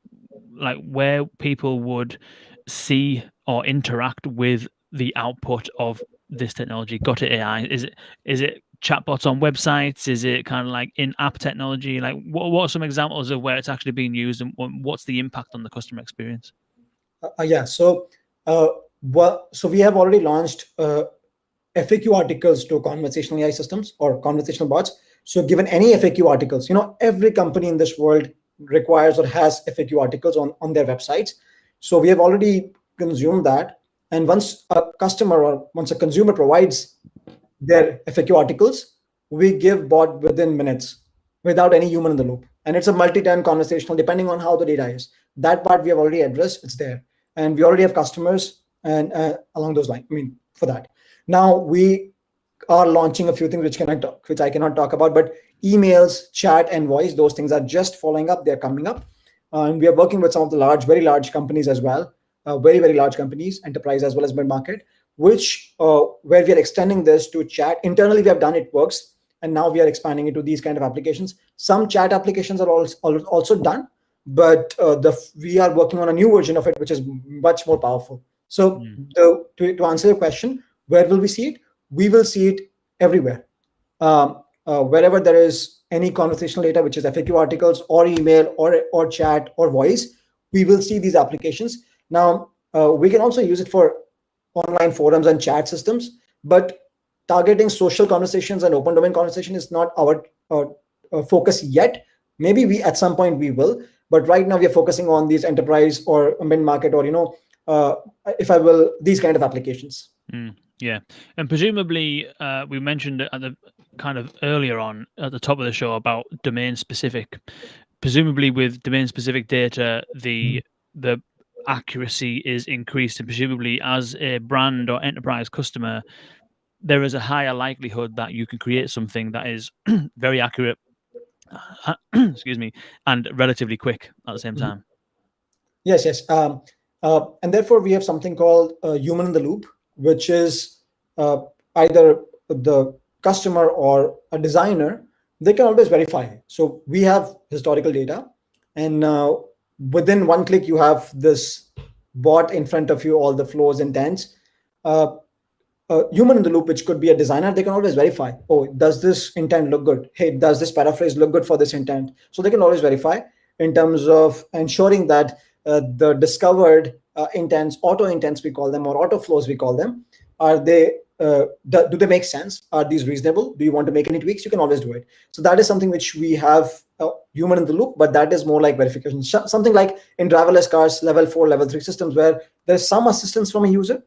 people would see or interact with the output of this technology? Got it AI? Is it chatbots on websites? Is it kind of like in-app technology? Like, what are some examples of where it's actually being used, and what's the impact on the customer experience? Yeah. So we have already launched FAQ articles to conversational AI systems or conversational bots. So given any FAQ articles, every company in this world requires or has FAQ articles on their websites. So we have already consumed that. And once a customer or once a consumer provides their FAQ articles, we give bot within minutes without any human in the loop. And it's a multi-turn conversational, depending on how the data is. That part we have already addressed. It's there. And we already have customers and along those lines. I mean, for that. Now we are launching a few things which I cannot talk about, but emails, chat, and voice, those things are just following up. They're coming up. And we are working with some of the very large companies as well, very, very large companies, enterprise as well as mid-market, where we are extending this to chat. Internally, we have done it works, and now we are expanding it to these kind of applications. Some chat applications are also done, but we are working on a new version of it, which is much more powerful. So to answer your question, where will we see it? We will see it everywhere. wherever there is any conversational data, which is FAQ articles or email or chat or voice, we will see these applications. Now, we can also use it for online forums and chat systems, but targeting social conversations and open domain conversation is not our focus yet. Maybe we at some point we will, but right now we are focusing on these enterprise or mid market, or uh, if I will, these kind of applications. Yeah, and presumably we mentioned at the kind of earlier on at the top of the show about domain specific. Presumably, with domain specific data, the accuracy is increased, and presumably, as a brand or enterprise customer, there is a higher likelihood that you can create something that is very accurate, excuse me, and relatively quick at the same Mhm. time. Yes, yes. And therefore, we have something called human in the loop, which is uh, either the customer or a designer, they can always verify. So we have historical data, and within one click, you have this bot in front of you, all the flows, intents. Uh, Human in the loop, which could be a designer, they can always verify, oh, does this intent look good? Hey, does this paraphrase look good for this intent? So they can always verify in terms of ensuring that the discovered intents, auto intents we call them, or auto flows we call them, are they do they make sense? Are these reasonable? Do you want to make any tweaks? You can always do it. So that is something which we have human in the loop, but that is more like verification. Something like in driverless cars, level 4, level 3 systems, where there's some assistance from a user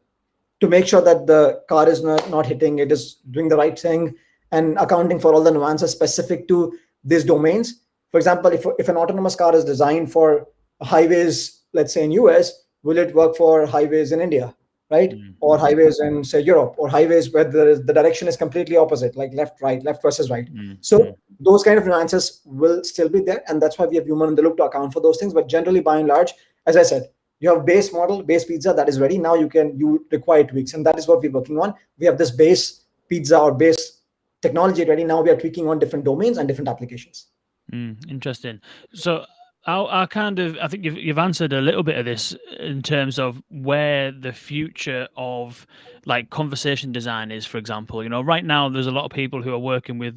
to make sure that the car is not hitting, it is doing the right thing, and accounting for all the nuances specific to these domains. For example, if an autonomous car is designed for highways, let's say in US, will it work for highways in India, right? Or Mm-hmm. highways in, say, Europe, or highways where the direction is completely opposite, like left, right, left versus right. Mm-hmm. So those kind of nuances will still be there, and that's why we have human in the loop to account for those things. But generally, by and large, as I said, you have base model, base pizza that is ready. Now you require tweaks, and that is what we're working on. We have this base pizza or base technology ready. Now we are tweaking on different domains and different applications. Interesting. So I kind of I think you've answered a little bit of this in terms of where the future of like conversation design is. For example, right now there's a lot of people who are working with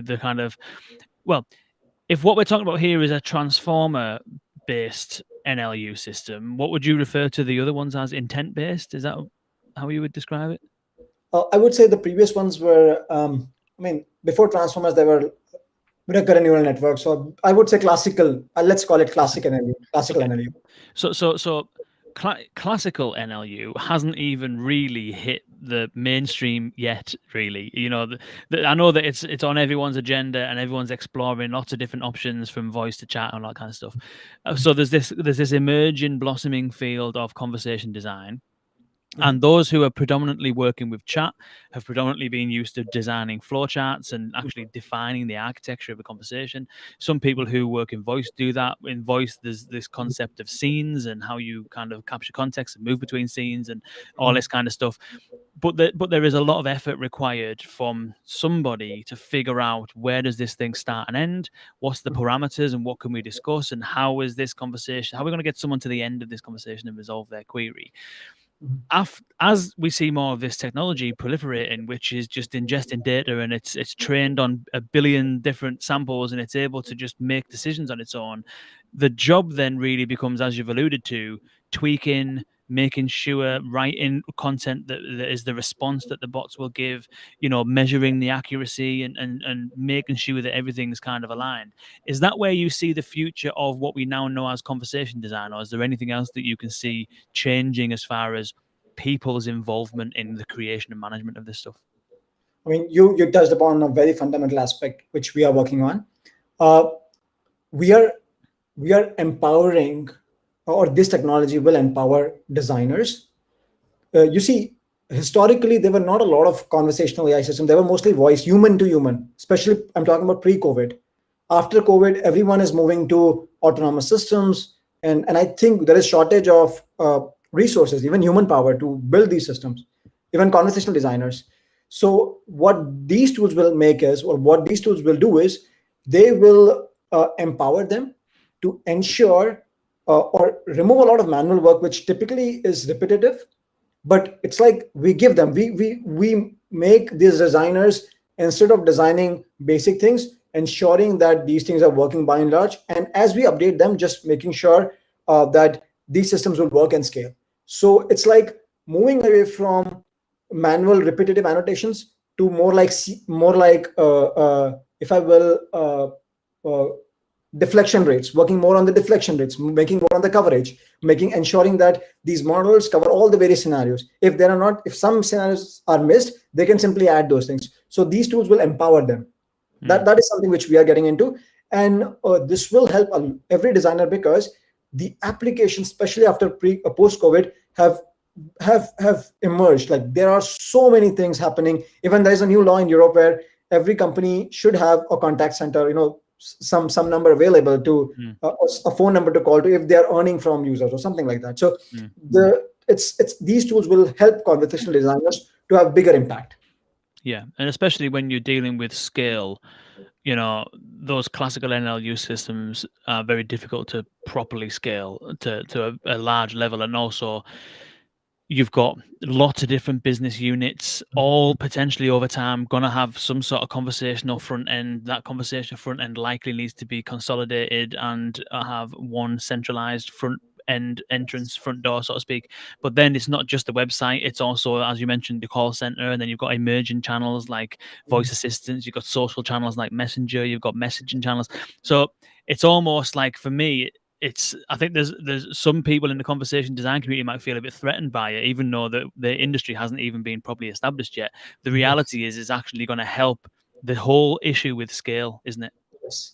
the kind of, well, if what we're talking about here is a transformer based NLU system, what would you refer to the other ones as? Intent based? Is that how you would describe it? I would say the previous ones were, I mean, before transformers, they were recurrent neural networks. So I would say classical. Let's call it classic NLU, classical Okay. NLU. So classical NLU hasn't even really hit the mainstream yet. Really, I know that it's on everyone's agenda and everyone's exploring lots of different options from voice to chat and all that kind of stuff. So there's this emerging, blossoming field of conversation design. And those who are predominantly working with chat have predominantly been used to designing flowcharts and actually defining the architecture of a conversation. Some people who work in voice do that. In voice, there's this concept of scenes and how you kind of capture context and move between scenes and all this kind of stuff. But there is a lot of effort required from somebody to figure out where does this thing start and end, what's the parameters, and what can we discuss, and how is this conversation, how are we going to get someone to the end of this conversation and resolve their query. As we see more of this technology proliferating, which is just ingesting data and it's trained on a billion different samples and it's able to just make decisions on its own, the job then really becomes, as you've alluded to, tweaking, making sure writing content that is the response that the bots will give, measuring the accuracy and making sure that everything's kind of aligned. Is that where you see the future of what we now know as conversation design, or is there anything else that you can see changing as far as people's involvement in the creation and management of this stuff? I mean, you touched upon a very fundamental aspect which we are working on. Uh, we are we are empowering, or this technology will empower designers. You see, historically there were not a lot of conversational AI systems. They were mostly voice, human to human. Especially, I'm talking about pre-COVID. After COVID, everyone is moving to autonomous systems, and I think there is shortage of resources, even human power, to build these systems, even conversational designers. So what these tools will make is, or what these tools will do is, they will empower them to ensure or remove a lot of manual work, which typically is repetitive. But it's like we give them, we make these designers instead of designing basic things, ensuring that these things are working by and large, and as we update them, just making sure that these systems will work and scale. So it's like moving away from manual repetitive annotations to more like if I will uh, deflection rates, working more on the deflection rates, making more on the coverage, making ensuring that these models cover all the various scenarios. If there are not, if some scenarios are missed, they can simply add those things. So these tools will empower them. That is something which we are getting into, and this will help every designer, because the applications, especially after post COVID, have emerged. Like there are so many things happening. Even there is a new law in Europe where every company should have a contact center, some number available to a phone number to call to if they are earning from users or something like that. So it's these tools will help conversational designers to have bigger impact. Yeah, and especially when you're dealing with scale, those classical NLU systems are very difficult to properly scale to a large level, and also you've got lots of different business units, all potentially over time going to have some sort of conversational front end. That conversational front end likely needs to be consolidated and have one centralized front end entrance, front door, so to speak. But then it's not just the website, it's also, as you mentioned, the call center, and then you've got emerging channels like voice assistants, you've got social channels like Messenger, you've got messaging channels. So it's almost like, for me, I think there's some people in the conversation design community might feel a bit threatened by it, even though the industry hasn't even been properly established yet. The reality is it's actually going to help the whole issue with scale, isn't it?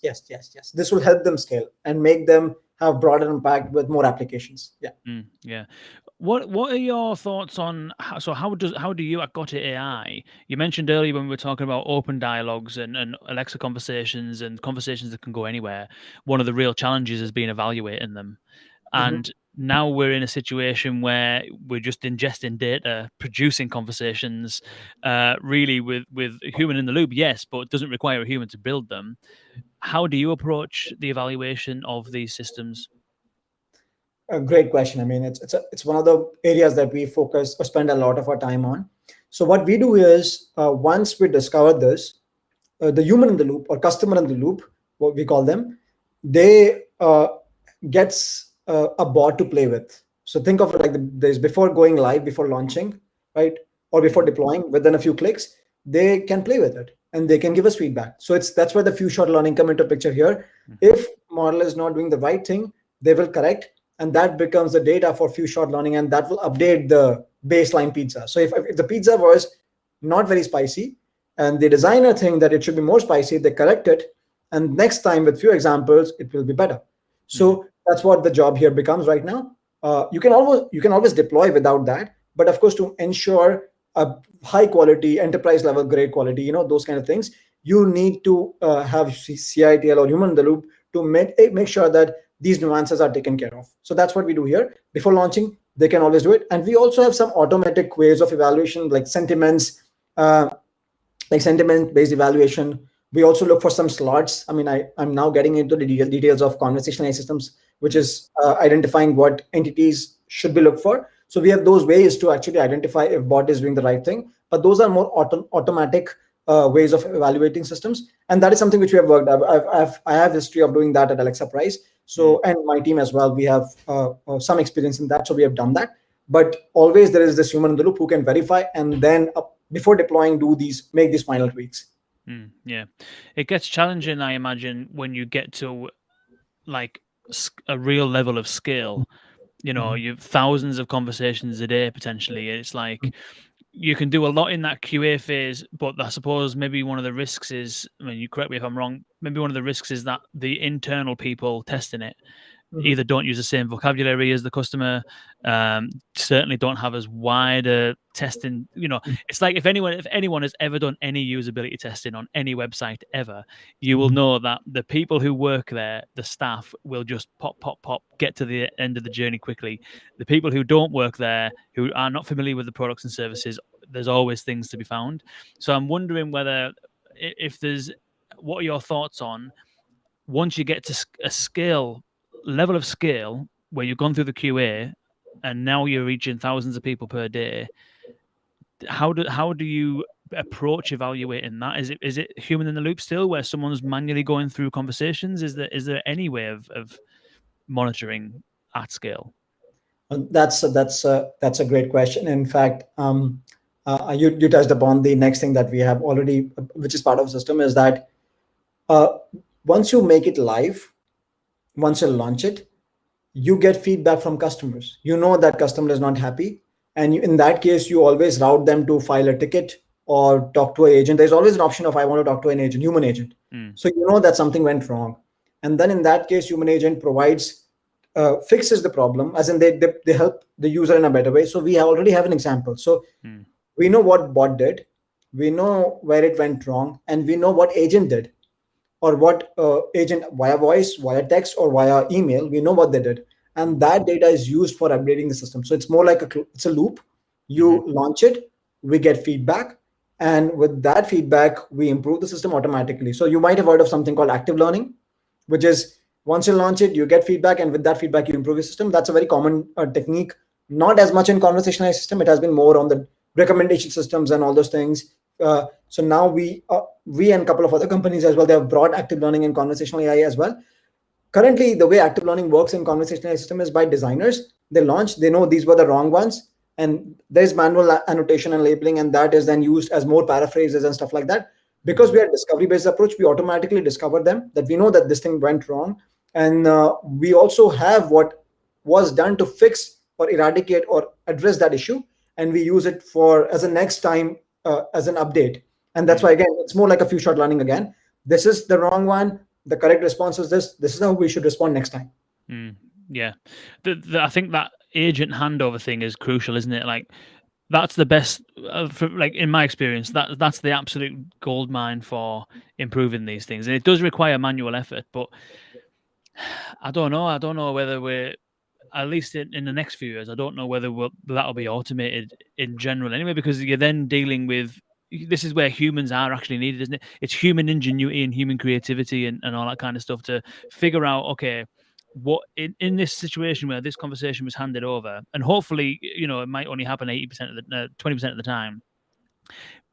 Yes. This will help them scale and make them have broader impact with more applications. Yeah. What are your thoughts on how do you at Got It AI? You mentioned earlier when we were talking about open dialogues and Alexa conversations and conversations that can go anywhere. One of the real challenges has been evaluating them. And now we're in a situation where we're just ingesting data, producing conversations, really with a human in the loop, yes, but it doesn't require a human to build them. How do you approach the evaluation of these systems? A great question. I mean, it's one of the areas that we focus or spend a lot of our time on. So what we do is, once we discover this, the human in the loop or customer in the loop, what we call them, they gets a bot to play with. So think of it like there's before going live, before launching, right, or before deploying. Within a few clicks, they can play with it and they can give us feedback. So that's where the few shot learning come into picture here. If model is not doing the right thing, they will correct, and that becomes the data for few shot learning, and that will update the baseline pizza. So if the pizza was not very spicy and the designer think that it should be more spicy, they correct it, and next time with few examples it will be better. So that's what the job here becomes right now. You can always deploy without that, but of course, to ensure a high quality enterprise level grade quality, those kind of things, you need to have CITL or human in the loop to make sure that these nuances are taken care of. So that's what we do here. Before launching, they can always do it. And we also have some automatic ways of evaluation, like sentiments, like sentiment-based evaluation. We also look for some slots. I mean, I'm now getting into the details of conversational AI systems, which is identifying what entities should be looked for. So we have those ways to actually identify if bot is doing the right thing. But those are more automatic ways of evaluating systems, and that is something which we have worked. I have history of doing that at Alexa Price. So, and my team as well, we have some experience in that. So we have done that. But always there is this human in the loop who can verify and then before deploying, make these final tweaks. Yeah, it gets challenging, I imagine, when you get to like a real level of scale. You've thousands of conversations a day potentially. It's like you can do a lot in that QA phase, but I suppose maybe one of the risks is, I mean, you correct me if I'm wrong, maybe one of the risks is that the internal people testing it either don't use the same vocabulary as the customer, certainly don't have as wide a testing. It's like if anyone has ever done any usability testing on any website ever, you will know that the people who work there, the staff, will just pop, get to the end of the journey quickly. The people who don't work there, who are not familiar with the products and services, there's always things to be found. So I'm wondering whether, what are your thoughts on, once you get to a level of scale where you've gone through the QA and now you're reaching thousands of people per day, how do you approach evaluating that? Is it human in the loop still, where someone's manually going through conversations? Is there any way of monitoring at scale? That's a great question. In fact, you touched upon the next thing that we have already, which is part of the system, is that uh, once you make it live, once you launch it, you get feedback from customers. You know that customer is not happy, and in that case, you always route them to file a ticket or talk to an agent. There's always an option of I want to talk to an agent, human agent. Mm, So you know that something went wrong, and then in that case, human agent provides fixes the problem, as in they help the user in a better way. So we already have an example. So mm, we know what bot did, we know where it went wrong, and we know what agent did, or what agent via voice, via text, or via email. We know what they did, and that data is used for updating the system. So it's more like it's a loop. mm-hmm, You launch it, we get feedback, and with that feedback, we improve the system automatically. So you might have heard of something called active learning, which is once you launch it, you get feedback, and with that feedback, you improve your system. That's a very common technique. Not as much in conversational system. It has been more on the recommendation systems and all those things. So now we and a couple of other companies as well, they have brought active learning and conversational AI as well. Currently, the way active learning works in conversational AI system is by designers. They launch, they know these were the wrong ones, and there's manual annotation and labeling, and that is then used as more paraphrases and stuff like that. Because mm-hmm, we are discovery based approach, we automatically discover them, that we know that this thing went wrong, and we also have what was done to fix or eradicate or address that issue, and we use it for as a next time as an update. And that's mm, why again it's more like a few shot learning again. This is the wrong one, the correct response is this is how we should respond next time. mm. Yeah, I think that agent handover thing is crucial, isn't it? Like that's the best, like in my experience, that's the absolute gold mine for improving these things, and it does require manual effort. But I don't know. I don't know whether we're at least in the next few years. I don't know whether that'll be automated in general anyway, because you're then dealing with. This is where humans are actually needed, isn't it? It's human ingenuity and human creativity and all that kind of stuff to figure out, okay, what in this situation where this conversation was handed over, and hopefully, it might only happen 80% of the 20% of the time,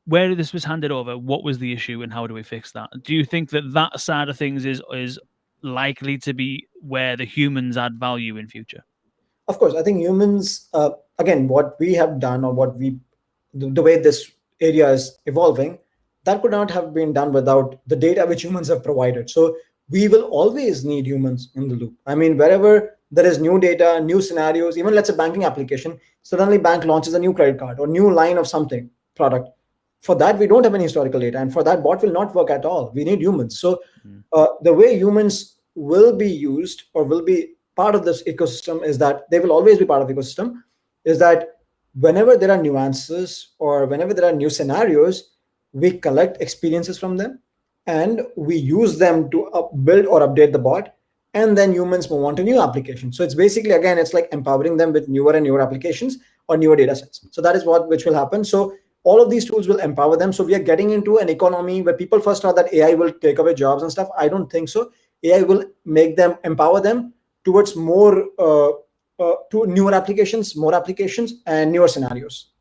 where this was handed over, what was the issue and how do we fix that? Do you think that side of things is likely to be where the humans add value in future? Of course, I think humans, again, what we have done, or what we, the way this area is evolving, that could not have been done without the data which humans have provided. So we will always need humans in the loop. I mean, wherever there is new data, new scenarios, even let's say banking application, suddenly bank launches a new credit card or new line of something product. For that, we don't have any historical data, and for that, bot will not work at all. We need humans. So Mm, the way humans will be used or will be part of this ecosystem is that they will always be part of the ecosystem, is that whenever there are nuances or whenever there are new scenarios, we collect experiences from them, and we use them to build or update the bot, and then humans move on to new applications. So it's basically, again, it's like empowering them with newer and newer applications or newer data sets. So that is what which will happen. So all of these tools will empower them. So we are getting into an economy where people first thought that AI will take away jobs and stuff. I don't think so. AI will make them, empower them towards more to newer applications, more applications, and newer scenarios.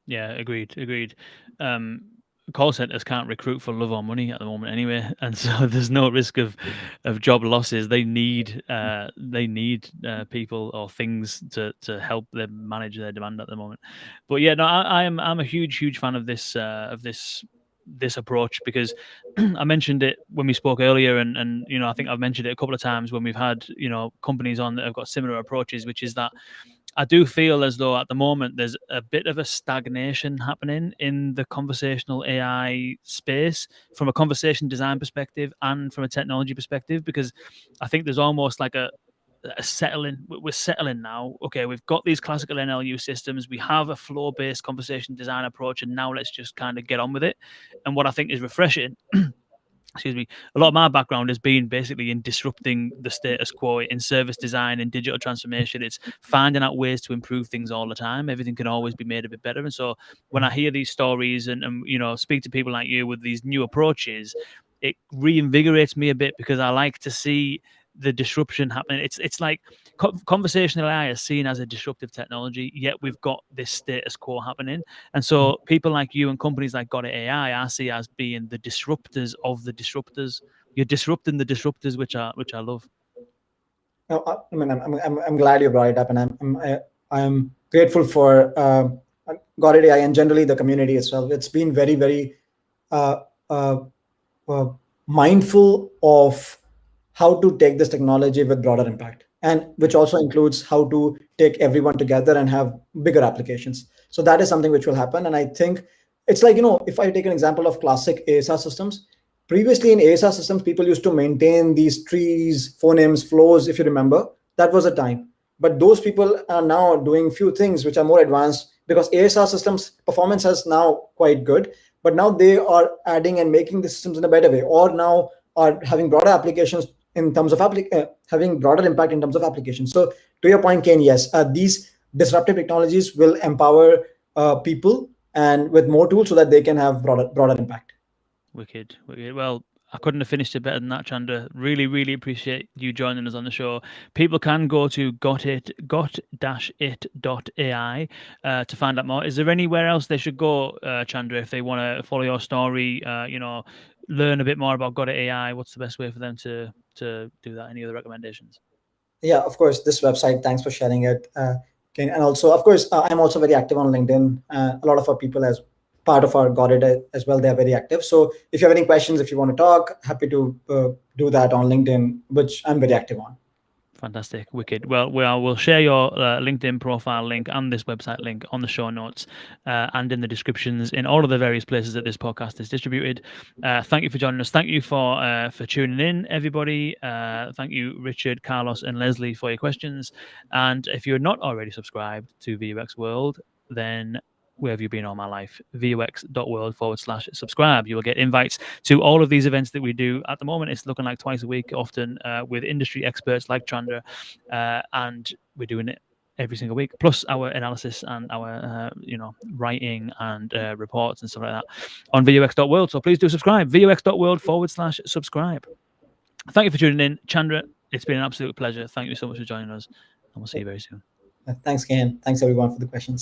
yeah, agreed. Um, Call centers can't recruit for love or money at the moment anyway, and so there's no risk of job losses. They need people or things to help them manage their demand at the moment. But yeah, no, I'm a huge fan of this approach, because I mentioned it when we spoke earlier, and I think I've mentioned it a couple of times when we've had companies on that have got similar approaches, which is that I do feel as though at the moment there's a bit of a stagnation happening in the conversational AI space from a conversation design perspective and from a technology perspective, because I think there's almost like a settling. We're settling now. Okay, we've got these classical NLU systems. We have a flow-based conversation design approach, and now let's just kind of get on with it. And what I think is refreshing, excuse me, a lot of my background has been basically in disrupting the status quo in service design and digital transformation. It's finding out ways to improve things all the time. Everything can always be made a bit better. And so when I hear these stories and speak to people like you with these new approaches, it reinvigorates me a bit, because I like to see the disruption happening. It's like conversational AI is seen as a disruptive technology, yet we've got this status quo happening. And so people like you and companies like Got It AI I see as being the disruptors of the disruptors. You're disrupting the disruptors, which I love. No, I mean, I'm glad you brought it up, and I'm grateful for Got It AI and generally the community itself. It's been very, very uh, uh, uh, mindful of how to take this technology with broader impact, and which also includes how to take everyone together and have bigger applications. So that is something which will happen, and I think it's like, if I take an example of classic ASR systems. Previously in ASR systems, people used to maintain these trees, phonemes, flows, if you remember. That was a time. But those people are now doing few things which are more advanced, because ASR systems performance is now quite good, but now they are adding and making the systems in a better way, or now are having broader applications in terms of having broader impact in terms of applications. So to your point, Kane, yes, these disruptive technologies will empower people and with more tools so that they can have broader impact. Wicked, wicked. Well, I couldn't have finished it better than that, Chandra. Really, really appreciate you joining us on the show. People can go to got-it.ai to find out more. Is there anywhere else they should go, Chandra, if they want to follow your story, learn a bit more about Got It AI? What's the best way for them to do that? Any other recommendations? Yeah, of course, this website, thanks for sharing it, Kane. And also, of course, I'm also very active on LinkedIn. A lot of our people, as part of our Got It as well, they're very active. So if you have any questions, if you want to talk, happy to do that on LinkedIn, which I'm very active on. Fantastic, wicked. Well, we'll share your LinkedIn profile link and this website link on the show notes and in the descriptions in all of the various places that this podcast is distributed. Thank you for joining us. Thank you for tuning in, everybody. Thank you, Richard, Carlos, and Leslie, for your questions. And if you're not already subscribed to VUX World, then where have you been all my life? VUX.world/subscribe. You will get invites to all of these events that we do. At the moment, it's looking like twice a week, often with industry experts like Chandra, and we're doing it every single week, plus our analysis and our writing and reports and stuff like that on VUX.world. So please do subscribe. VUX.world/subscribe. Thank you for tuning in, Chandra. It's been an absolute pleasure. Thank you so much for joining us, and we'll see you very soon. Thanks, Ken. Thanks, everyone, for the questions.